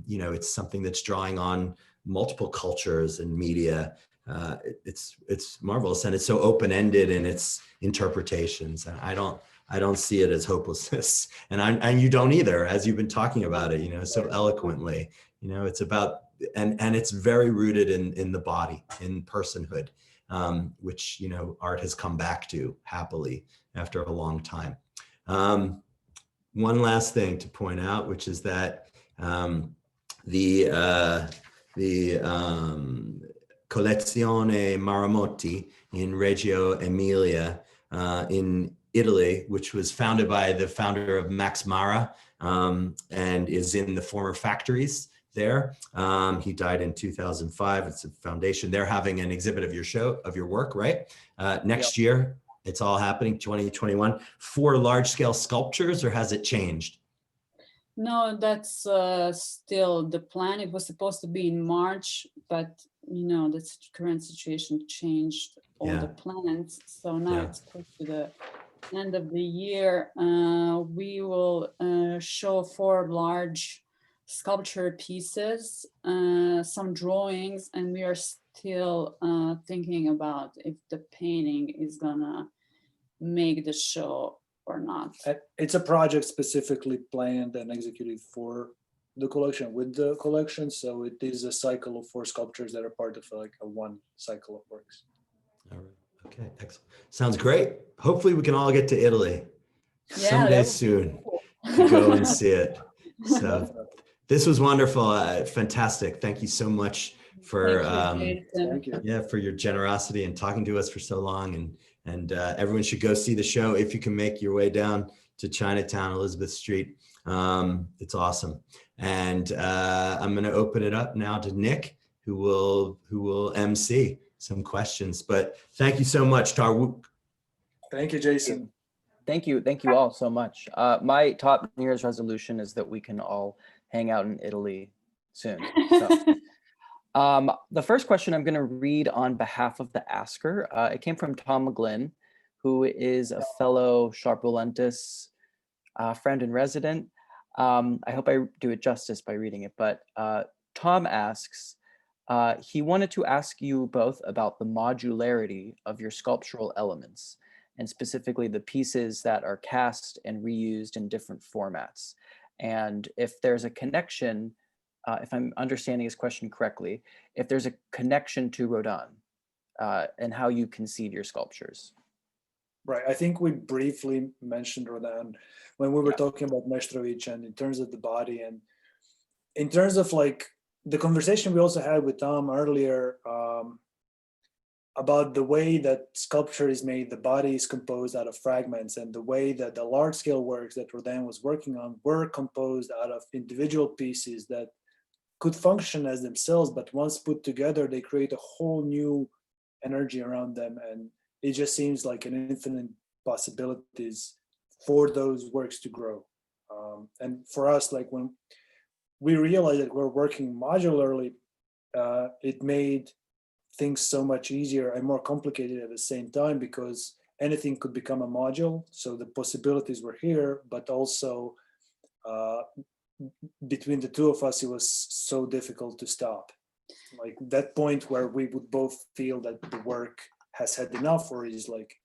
you know, it's something that's drawing on multiple cultures and media it's marvelous, and it's so open-ended in its interpretations. And I don't see it as hopelessness, and you don't either, as you've been talking about it, so eloquently. It's about, and it's very rooted in the body, in personhood, which art has come back to happily after a long time. One last thing to point out, which is that the Collezione Maramotti in Reggio Emilia in Italy, which was founded by the founder of Max Mara, and is in the former factories there. He died in 2005. It's a foundation. They're having an exhibit of your work, right? Next year. It's all happening, 2021, 4 large-scale sculptures, or has it changed? No, that's still the plan. It was supposed to be in March, but the current situation changed all the plans. So now it's close to the end of the year. We will show 4 large sculpture pieces, some drawings, and we are still thinking about if the painting is gonna make the show or not. It's a project specifically planned and executed for the collection, with the collection. So it is a cycle of 4 sculptures that are part of like a one cycle of works. All right. Okay, excellent. Sounds great. Hopefully we can all get to Italy someday soon to go and see it. So this was wonderful. Fantastic. Thank you so much for for your generosity and talking to us for so long. And everyone should go see the show if you can make your way down to Chinatown, Elizabeth Street. It's awesome. And I'm going to open it up now to Nick, who will MC some questions. But thank you so much, Tarwuk. Thank you, Jason. Thank you all so much. My top New Year's resolution is that we can all hang out in Italy soon. So. The first question I'm going to read on behalf of the asker. It came from Tom McGlynn, who is a fellow Sharpulentus friend and resident. I hope I do it justice by reading it, but Tom asks, he wanted to ask you both about the modularity of your sculptural elements, and specifically the pieces that are cast and reused in different formats. And if there's a connection, if I'm understanding his question correctly, if there's a connection to Rodin and how you conceive your sculptures. Right. I think we briefly mentioned Rodin when we were talking about Maestrovich, and in terms of the body, and in terms of like the conversation we also had with Tom earlier about the way that sculpture is made, the body is composed out of fragments, and the way that the large scale works that Rodin was working on were composed out of individual pieces that could function as themselves, but once put together, they create a whole new energy around them. And it just seems like an infinite possibilities for those works to grow. And for us, like when we realized that we're working modularly, it made things so much easier and more complicated at the same time, because anything could become a module. So the possibilities were here, but also between the two of us, it was so difficult to stop. Like that point where we would both feel that the work has had enough, or is like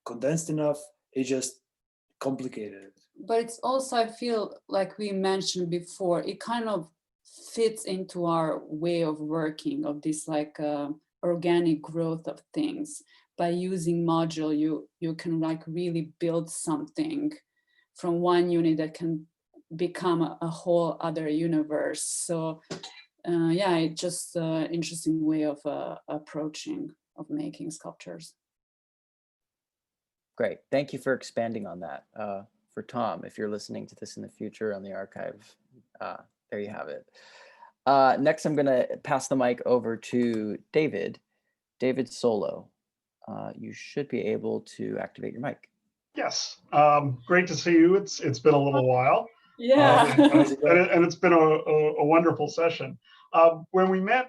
condensed enough, it just complicated it. But it's also, I feel like we mentioned before, it kind of fits into our way of working, of this like organic growth of things. By using module, you can like really build something from one unit that can become a whole other universe. So it's just an interesting way of approaching, of making sculptures. Great, thank you for expanding on that. For Tom, if you're listening to this in the future on the archive, there you have it. Next, I'm gonna pass the mic over to David Solo. You should be able to activate your mic. Yes, great to see you. It's been a little while. Yeah. And it's been a wonderful session. When we met,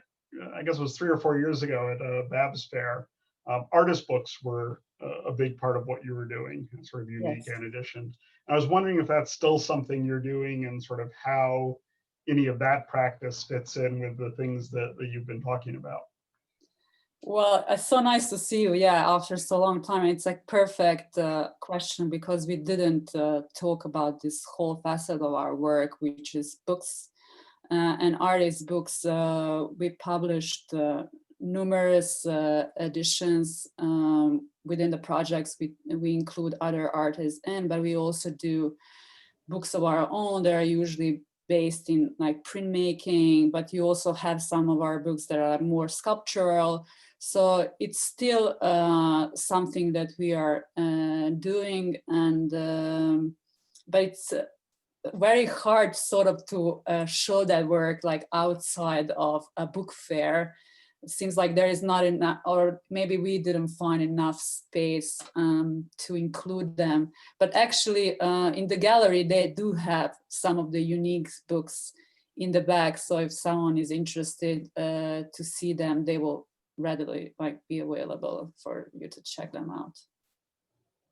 I guess it was 3 or 4 years ago at Babs Fair, artist books were a big part of what you were doing, and sort of unique and edition. I was wondering if that's still something you're doing, and sort of how any of that practice fits in with the things that you've been talking about. Well, it's so nice to see you. Yeah, after so long time, it's like perfect question because we didn't talk about this whole facet of our work, which is books and artist books. We published numerous editions within the projects. We include other artists in, but we also do books of our own. They are usually based in like printmaking, but you also have some of our books that are more sculptural. So it's still something that we are doing, and but it's very hard sort of to show that work like outside of a book fair. It seems like there is not enough, or maybe we didn't find enough space to include them. But actually in the gallery, they do have some of the unique books in the back. So if someone is interested to see them, they will readily like be available for you to check them out.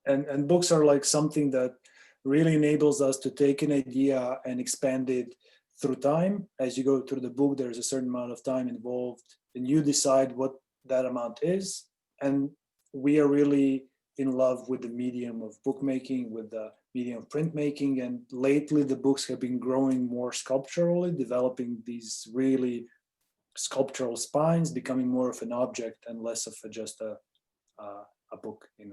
And books are like something that really enables us to take an idea and expand it through time. As you go through the book, there's a certain amount of time involved, and you decide what that amount is. And we are really in love with the medium of bookmaking, with the medium of printmaking. And lately, the books have been growing more sculpturally, developing these really sculptural spines, becoming more of an object and less of just a book in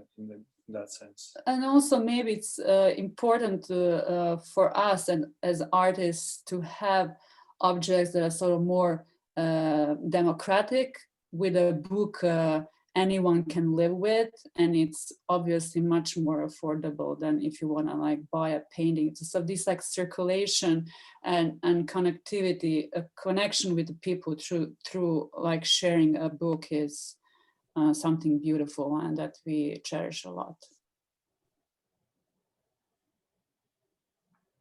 that sense. And also maybe it's important for us and as artists to have objects that are sort of more democratic. With a book anyone can live with, and it's obviously much more affordable than if you want to like buy a painting. So this like circulation and connectivity, a connection with the people through like sharing a book is something beautiful and that we cherish a lot.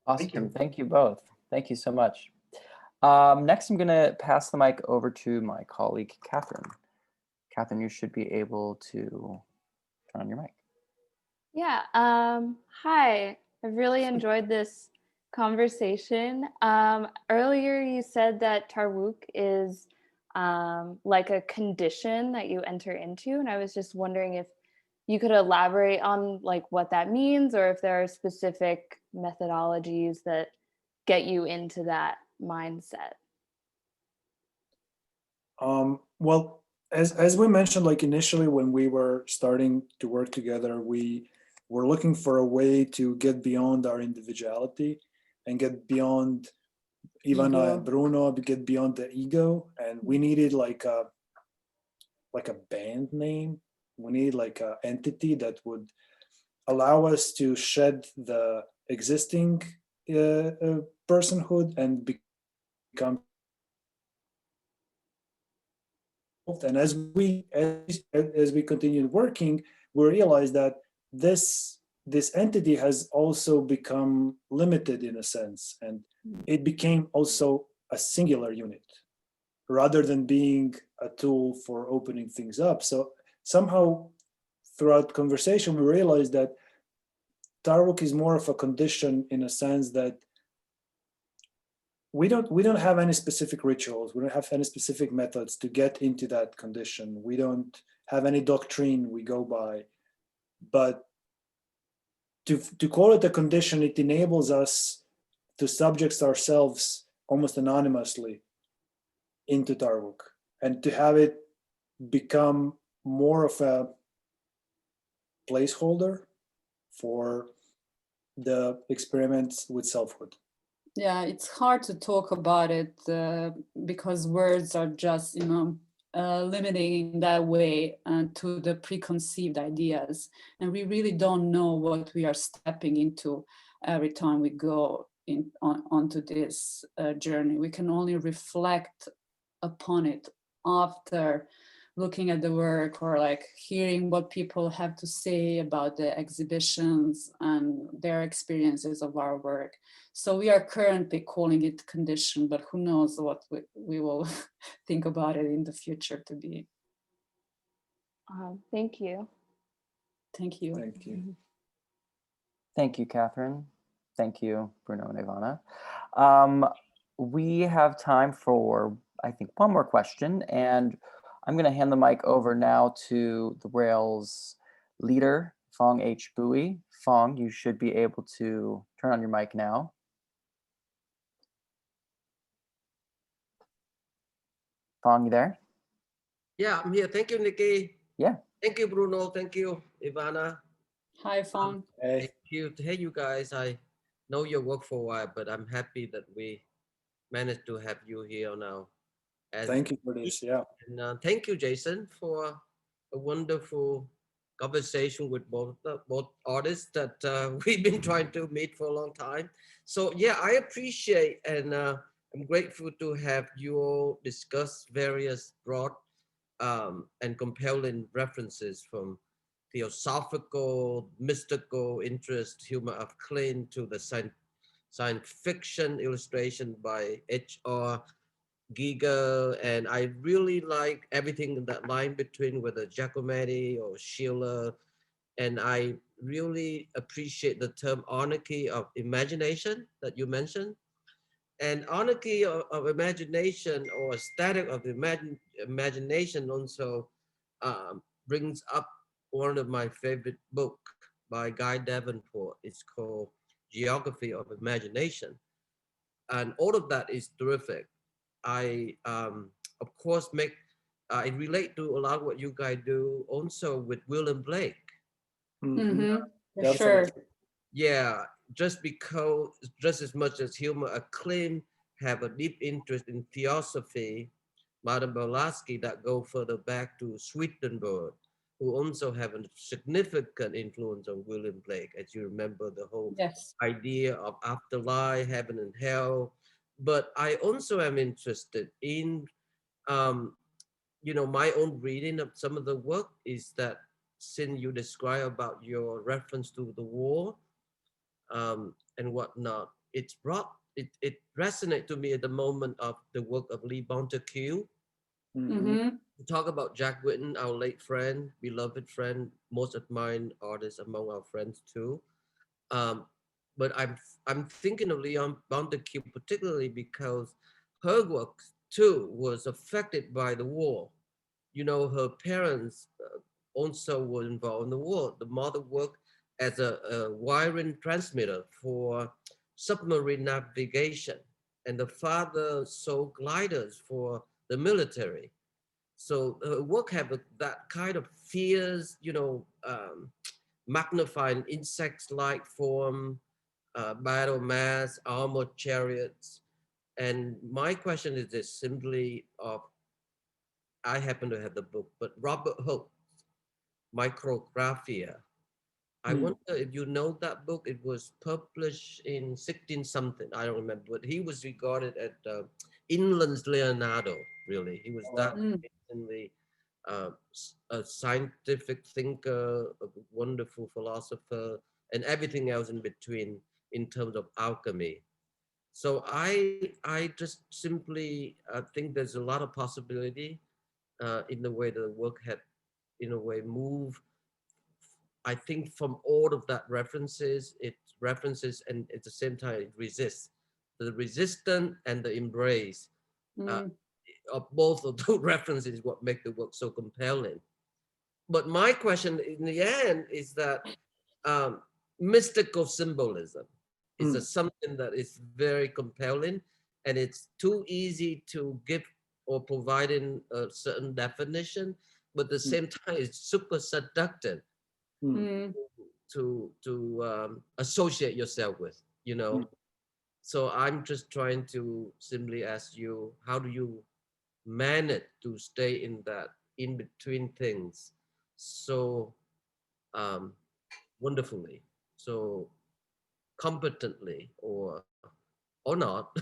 Awesome. Thank you both. Thank you so much. Next, I'm going to pass the mic over to my colleague, Catherine. Catherine, you should be able to turn on your mic. Yeah. Hi. I've really enjoyed this conversation. Earlier, you said that Tarwuk is like a condition that you enter into, and I was just wondering if you could elaborate on like what that means, or if there are specific methodologies that get you into that mindset. Well, as we mentioned, like initially when we were starting to work together, we were looking for a way to get beyond our individuality and get beyond Ivana and Bruno, get beyond the ego, and we needed like a band name. We need like an entity that would allow us to shed the existing personhood and become. And as we continued working, we realized that this entity has also become limited in a sense, and it became also a singular unit rather than being a tool for opening things up. So somehow throughout conversation, we realized that Tarwuk is more of a condition in a sense that we don't have any specific rituals. We don't have any specific methods to get into that condition. We don't have any doctrine we go by. But to call it a condition, it enables us to subject ourselves almost anonymously into Tarwuk and to have it become more of a placeholder for the experiments with selfhood. Yeah, it's hard to talk about it because words are just, limiting in that way to the preconceived ideas. And we really don't know what we are stepping into every time we go onto this journey. We can only reflect upon it after looking at the work or like hearing what people have to say about the exhibitions and their experiences of our work. So we are currently calling it condition, but who knows what we will think about it in the future to be. Thank you. Thank you. Thank you. Thank you, Catherine. Thank you, Bruno and Ivana. We have time for, I think, one more question. And I'm going to hand the mic over now to the Rails leader, Phong H. Bui. Phong, you should be able to turn on your mic now. Phong, you there? Yeah, I'm here. Thank you, Nikki. Yeah. Thank you, Bruno. Thank you, Ivana. Hi, Phong. Hey. Thank you. Hey, you guys. I know your work for a while, but I'm happy that we managed to have you here now. Thank you for this. Yeah. And thank you, Jason, for a wonderful conversation with both artists that we've been trying to meet for a long time. So yeah, I appreciate and I'm grateful to have you all discuss various broad and compelling references from theosophical, mystical interest, humor of Klein, to the science fiction illustration by H.R. Giger, and I really like everything in that line between whether Giacometti or Schiller, and I really appreciate the term anarchy of imagination that you mentioned. And anarchy of imagination, or static of imagination, also brings up one of my favorite books by Guy Davenport. It's called Geography of Imagination. And all of that is terrific. I, of course, I relate to a lot of what you guys do also with William Blake. Mm-hmm. For sure. Yeah, just as much as humor acclaim have a deep interest in theosophy, Madame Blavatsky, that go further back to Swedenborg, who also have a significant influence on William Blake, as you remember the whole idea of afterlife, heaven and hell. But I also am interested in, my own reading of some of the work is that since you describe about your reference to the war and whatnot, it resonated to me at the moment of the work of Lee Montague. Mm-hmm. To talk about Jack Whitten, our late friend, beloved friend, most admired artist among our friends too. But I'm thinking of Leon Montague particularly because her work too was affected by the war. Her parents also were involved in the war. The mother worked as a wiring transmitter for submarine navigation, and the father sold gliders for the military. So work have that kind of fierce, magnifying insects-like form, battle mass, armored chariots. And my question is this simply of, I happen to have the book, but Robert Hooke's Micrographia. I wonder if you know that book. It was published in 16 something, I don't remember, but he was regarded as England's Leonardo, really. He was that amazingly a scientific thinker, a wonderful philosopher, and everything else in between in terms of alchemy. So I just simply think there's a lot of possibility in the way the work had, in a way, moved. I think from all of that it references and at the same time it resists. The resistance and the embrace of both of those references is what make the work so compelling. But my question in the end is that mystical symbolism is something that is very compelling, and it's too easy to give or provide in a certain definition, but at the same time it's super seductive to associate yourself with, So I'm just trying to simply ask you, how do you manage to stay in that in between things so wonderfully, so competently, or not?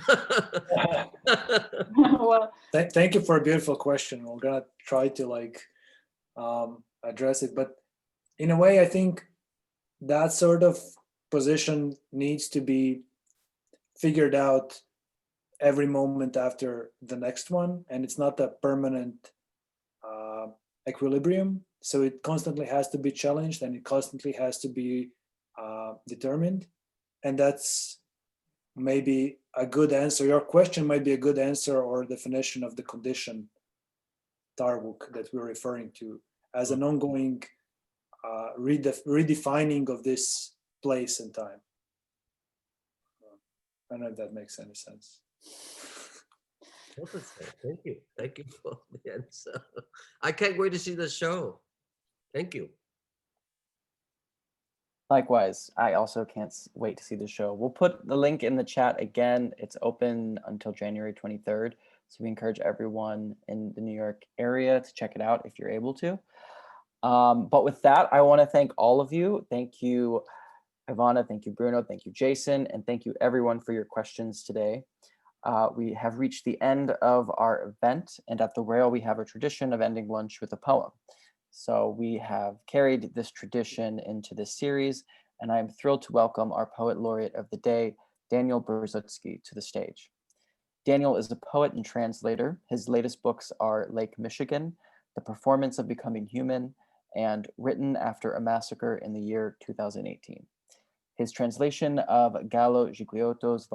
Well, thank you for a beautiful question. We're gonna try to address it, but in a way, I think that sort of position needs to be figured out every moment after the next one, and it's not a permanent equilibrium. So it constantly has to be challenged, and it constantly has to be determined. And that's maybe a good answer. Your question might be a good answer or definition of the condition Tarwuk that we're referring to as an ongoing redefining of this place and time. I don't know if that makes any sense. Thank you. Thank you for the answer. I can't wait to see the show. Thank you. Likewise, I also can't wait to see the show. We'll put the link in the chat again. It's open until January 23rd. So we encourage everyone in the New York area to check it out if you're able to. But with that, I want to thank all of you. Thank you, Ivana. Thank you, Bruno. Thank you, Jason. And thank you, everyone, for your questions today. We have reached the end of our event. And at the Rail, we have a tradition of ending lunch with a poem. So we have carried this tradition into this series, and I'm thrilled to welcome our poet laureate of the day, Daniel Borzutzky, to the stage. Daniel is a poet and translator. His latest books are Lake Michigan, The Performance of Becoming Human, and Written After a Massacre in the Year 2018. His translation of Gallo Gigliotto's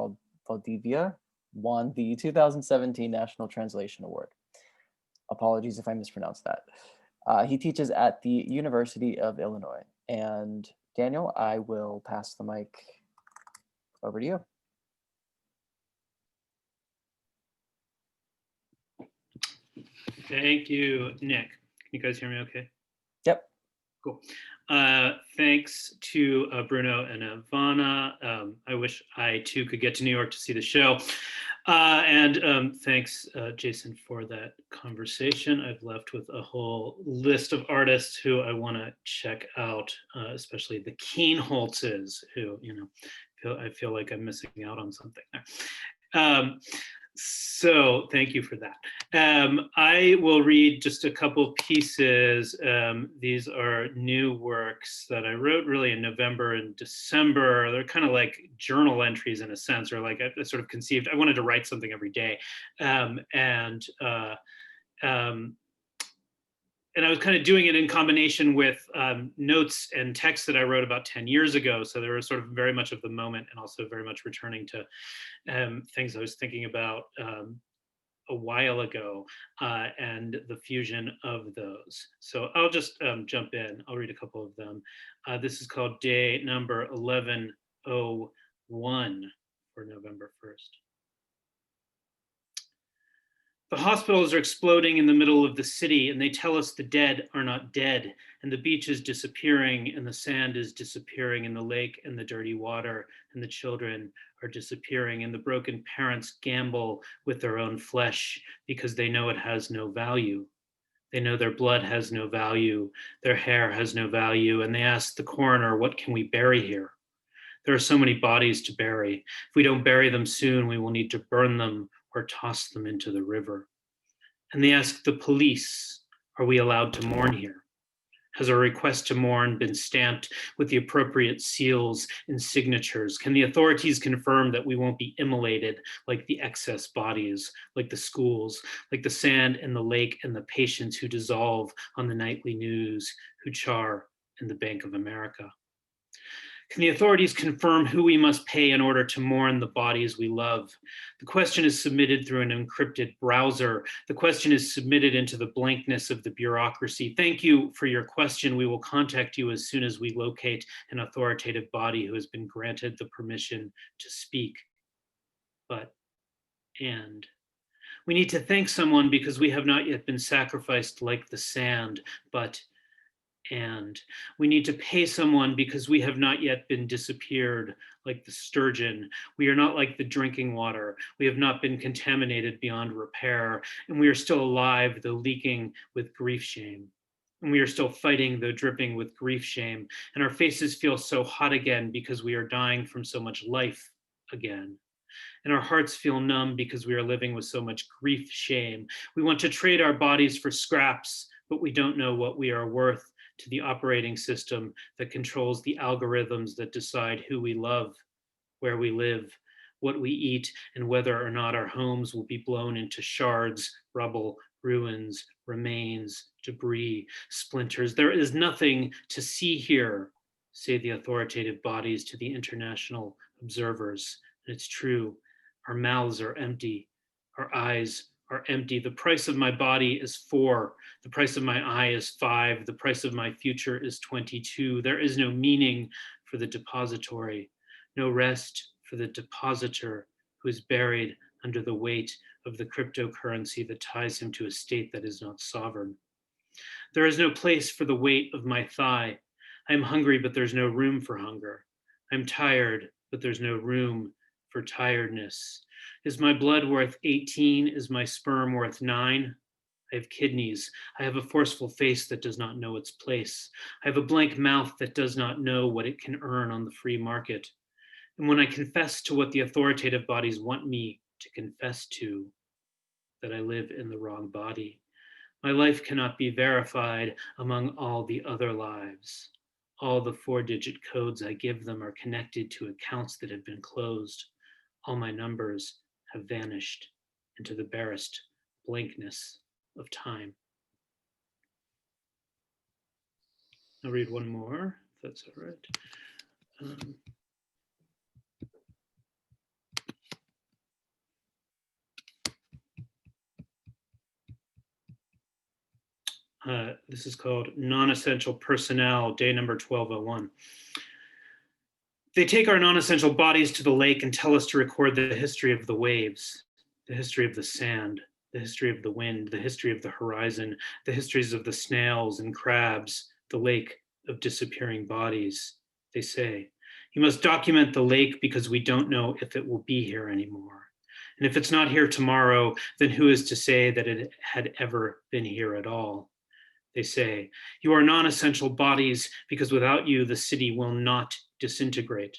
Valdivia won the 2017 National Translation Award. Apologies if I mispronounced that. He teaches at the University of Illinois. And Daniel, I will pass the mic over to you. Thank you, Nick. Can you guys hear me okay? Yep. Cool. Thanks to Bruno and Ivana. I wish I too could get to New York to see the show. And thanks, Jason, for that conversation. I've left with a whole list of artists who I want to check out, especially the Keenholtzes, who, I feel like I'm missing out on something there. So thank you for that. I will read just a couple pieces. These are new works that I wrote really in November and December. They're kind of like journal entries in a sense, or like I sort of conceived, I wanted to write something every day. And I was kind of doing it in combination with notes and texts that I wrote about 10 years ago. So there was sort of very much of the moment and also very much returning to things I was thinking about a while ago and the fusion of those. So I'll just jump in. I'll read a couple of them. This is called day number 1101 for November 1st. The hospitals are exploding in the middle of the city, and they tell us the dead are not dead, and the beach is disappearing, and the sand is disappearing in the lake, and the dirty water, and the children are disappearing, and the broken parents gamble with their own flesh because they know it has no value. They know their blood has no value, their hair has no value, and they ask the coroner, what can we bury here? There are so many bodies to bury. If we don't bury them soon, we will need to burn them or toss them into the river. And they ask the police, are we allowed to mourn here? Has our request to mourn been stamped with the appropriate seals and signatures? Can the authorities confirm that we won't be immolated like the excess bodies, like the schools, like the sand in the lake and the patients who dissolve on the nightly news, who char in the Bank of America? Can the authorities confirm who we must pay in order to mourn the bodies we love? The question is submitted through an encrypted browser. The question is submitted into the blankness of the bureaucracy. Thank you for your question. We will contact you as soon as we locate an authoritative body who has been granted the permission to speak. And we need to thank someone because we have not yet been sacrificed like the sand, and we need to pay someone because we have not yet been disappeared like the sturgeon. We are not like the drinking water. We have not been contaminated beyond repair, and we are still alive, though leaking with grief shame. And we are still fighting, though dripping with grief shame. And our faces feel so hot again because we are dying from so much life again. And our hearts feel numb because we are living with so much grief shame. We want to trade our bodies for scraps, but we don't know what we are worth to the operating system that controls the algorithms that decide who we love, where we live, what we eat, and whether or not our homes will be blown into shards, rubble, ruins, remains, debris, splinters. There is nothing to see here, say the authoritative bodies to the international observers. And it's true, our mouths are empty, our eyes are empty. The price of my body is 4. The price of my eye is 5. The price of my future is 22. There is no meaning for the depository, no rest for the depositor who is buried under the weight of the cryptocurrency that ties him to a state that is not sovereign. There is no place for the weight of my thigh. I am hungry, but there's no room for hunger. I'm tired, but there's no room for tiredness. Is my blood worth 18? Is my sperm worth 9? I have kidneys. I have a forceful face that does not know its place. I have a blank mouth that does not know what it can earn on the free market. And when I confess to what the authoritative bodies want me to confess to, that I live in the wrong body, my life cannot be verified among all the other lives. All the 4-digit codes I give them are connected to accounts that have been closed. All my numbers have vanished into the barest blankness of time. I'll read one more, if that's all right. This is called Non-Essential Personnel, day number 1201. They take our non-essential bodies to the lake and tell us to record the history of the waves, the history of the sand, the history of the wind, the history of the horizon, the histories of the snails and crabs, the lake of disappearing bodies. They say, you must document the lake because we don't know if it will be here anymore. And if it's not here tomorrow, then who is to say that it had ever been here at all? They say, you are non-essential bodies because without you, the city will not disintegrate.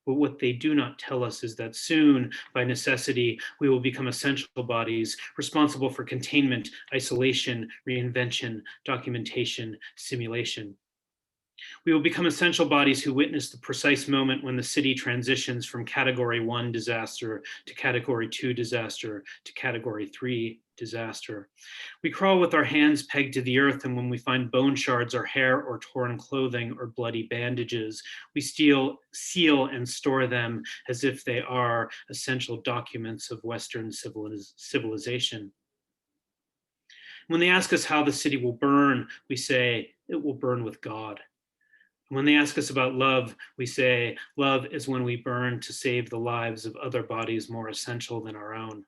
But what they do not tell us is that soon, by necessity, we will become essential bodies responsible for containment, isolation, reinvention, documentation, simulation. We will become essential bodies who witness the precise moment when the city transitions from category 1 disaster to category 2 disaster to category 3 disaster. We crawl with our hands pegged to the earth, and when we find bone shards or hair or torn clothing or bloody bandages, we seal and store them as if they are essential documents of Western civilization. When they ask us how the city will burn, we say, it will burn with God. When they ask us about love, we say, love is when we burn to save the lives of other bodies more essential than our own.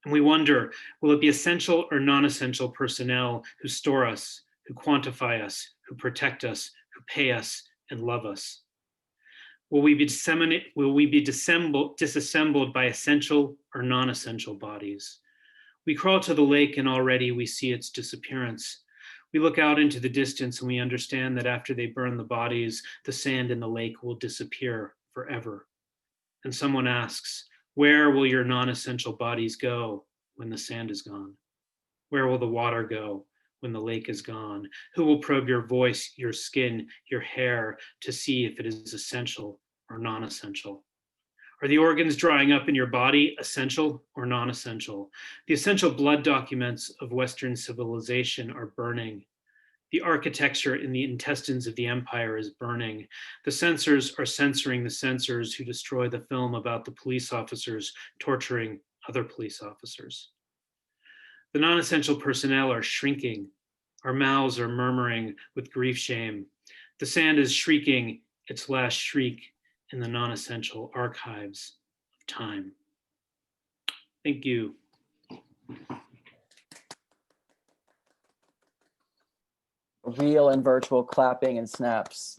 And we wonder, will it be essential or non-essential personnel who store us, who quantify us, who protect us, who pay us and love us? Will we be disassembled by essential or non-essential bodies? We crawl to the lake and already we see its disappearance. We look out into the distance and we understand that after they burn the bodies, the sand in the lake will disappear forever. And someone asks, where will your non-essential bodies go when the sand is gone? Where will the water go when the lake is gone? Who will probe your voice, your skin, your hair to see if it is essential or non-essential? Are the organs drying up in your body essential or non-essential? The essential blood documents of Western civilization are burning. The architecture in the intestines of the empire is burning. The censors are censoring the censors who destroy the film about the police officers torturing other police officers. The non-essential personnel are shrinking. Our mouths are murmuring with grief shame. The sand is shrieking its last shriek in the non-essential archives of time. Thank you. Real and virtual clapping and snaps.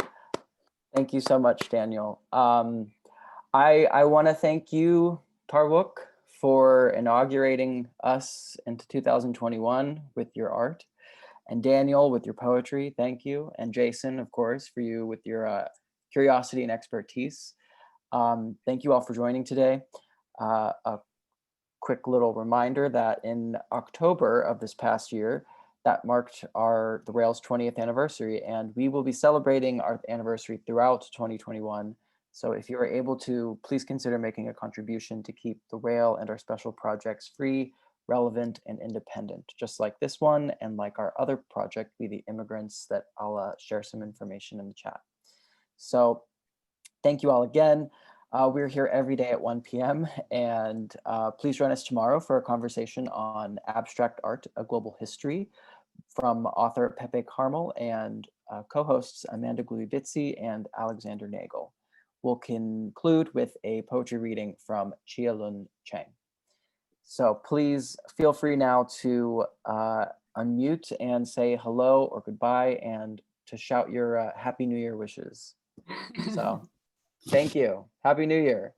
Thank you so much, Daniel. I want to thank you, Tarwuk, for inaugurating us into 2021 with your art. And Daniel, with your poetry, thank you. And Jason, of course, for you with your curiosity and expertise. Thank you all for joining today. A quick little reminder that in October of this past year, that marked the Rail's 20th anniversary, and we will be celebrating our anniversary throughout 2021. So if you are able to, please consider making a contribution to keep the Rail and our special projects free, relevant, and independent, just like this one and like our other project, We the Immigrants, that I'll share some information in the chat. So thank you all again. We're here every day at 1 p.m. and please join us tomorrow for a conversation on abstract art, a global history from author Pepe Carmel and co-hosts Amanda Gluyvitsi and Alexander Nagel. We'll conclude with a poetry reading from Chia Lun Cheng. So please feel free now to unmute and say hello or goodbye and to shout your Happy New Year wishes. So thank you. Happy New Year.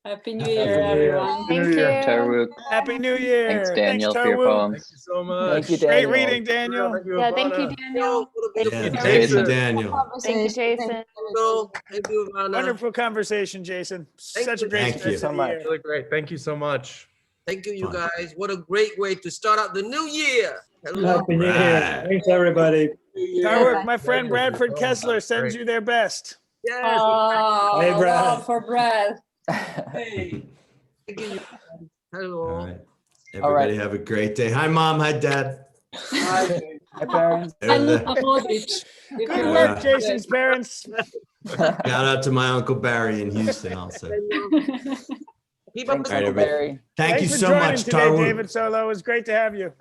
Happy New Year, everyone. Thank you. Tarwuk. Happy New Year. Thanks, Daniel, for your Tarwuk. poems. Thank you so much. Thank you, Great Daniel. reading, Daniel. Yeah, thank you, Daniel. Thank Thank you, Yeah, you, thank you, Jason. Daniel. Thank you, Jason. Thank you, Ivana. Wonderful conversation, Jason. Thank Such a you. great Thank start you to so the much. year. Really great. Thank you so much. Thank you, you Fun. guys. What a great way to start out the new year. Hello. Happy New Year. Right. Thanks, everybody. Tarwuk, my friend Bradford Oh, Kessler sends great. you their best. Yes. Oh, Hey, Brad. love for Brad. Hey. Thank you. Hello. All right. Everybody have a great day. Hi, Mom. Hi, Dad. Hi. Hi, parents. There And they- Modric. Good work, Jason's parents. Shout out to my Uncle Barry in Houston also. Keep up Thanks, the Uncle everybody. Barry. Thank Thanks you for so joining much, today, Tarwuk. David Solo. It was great to have you.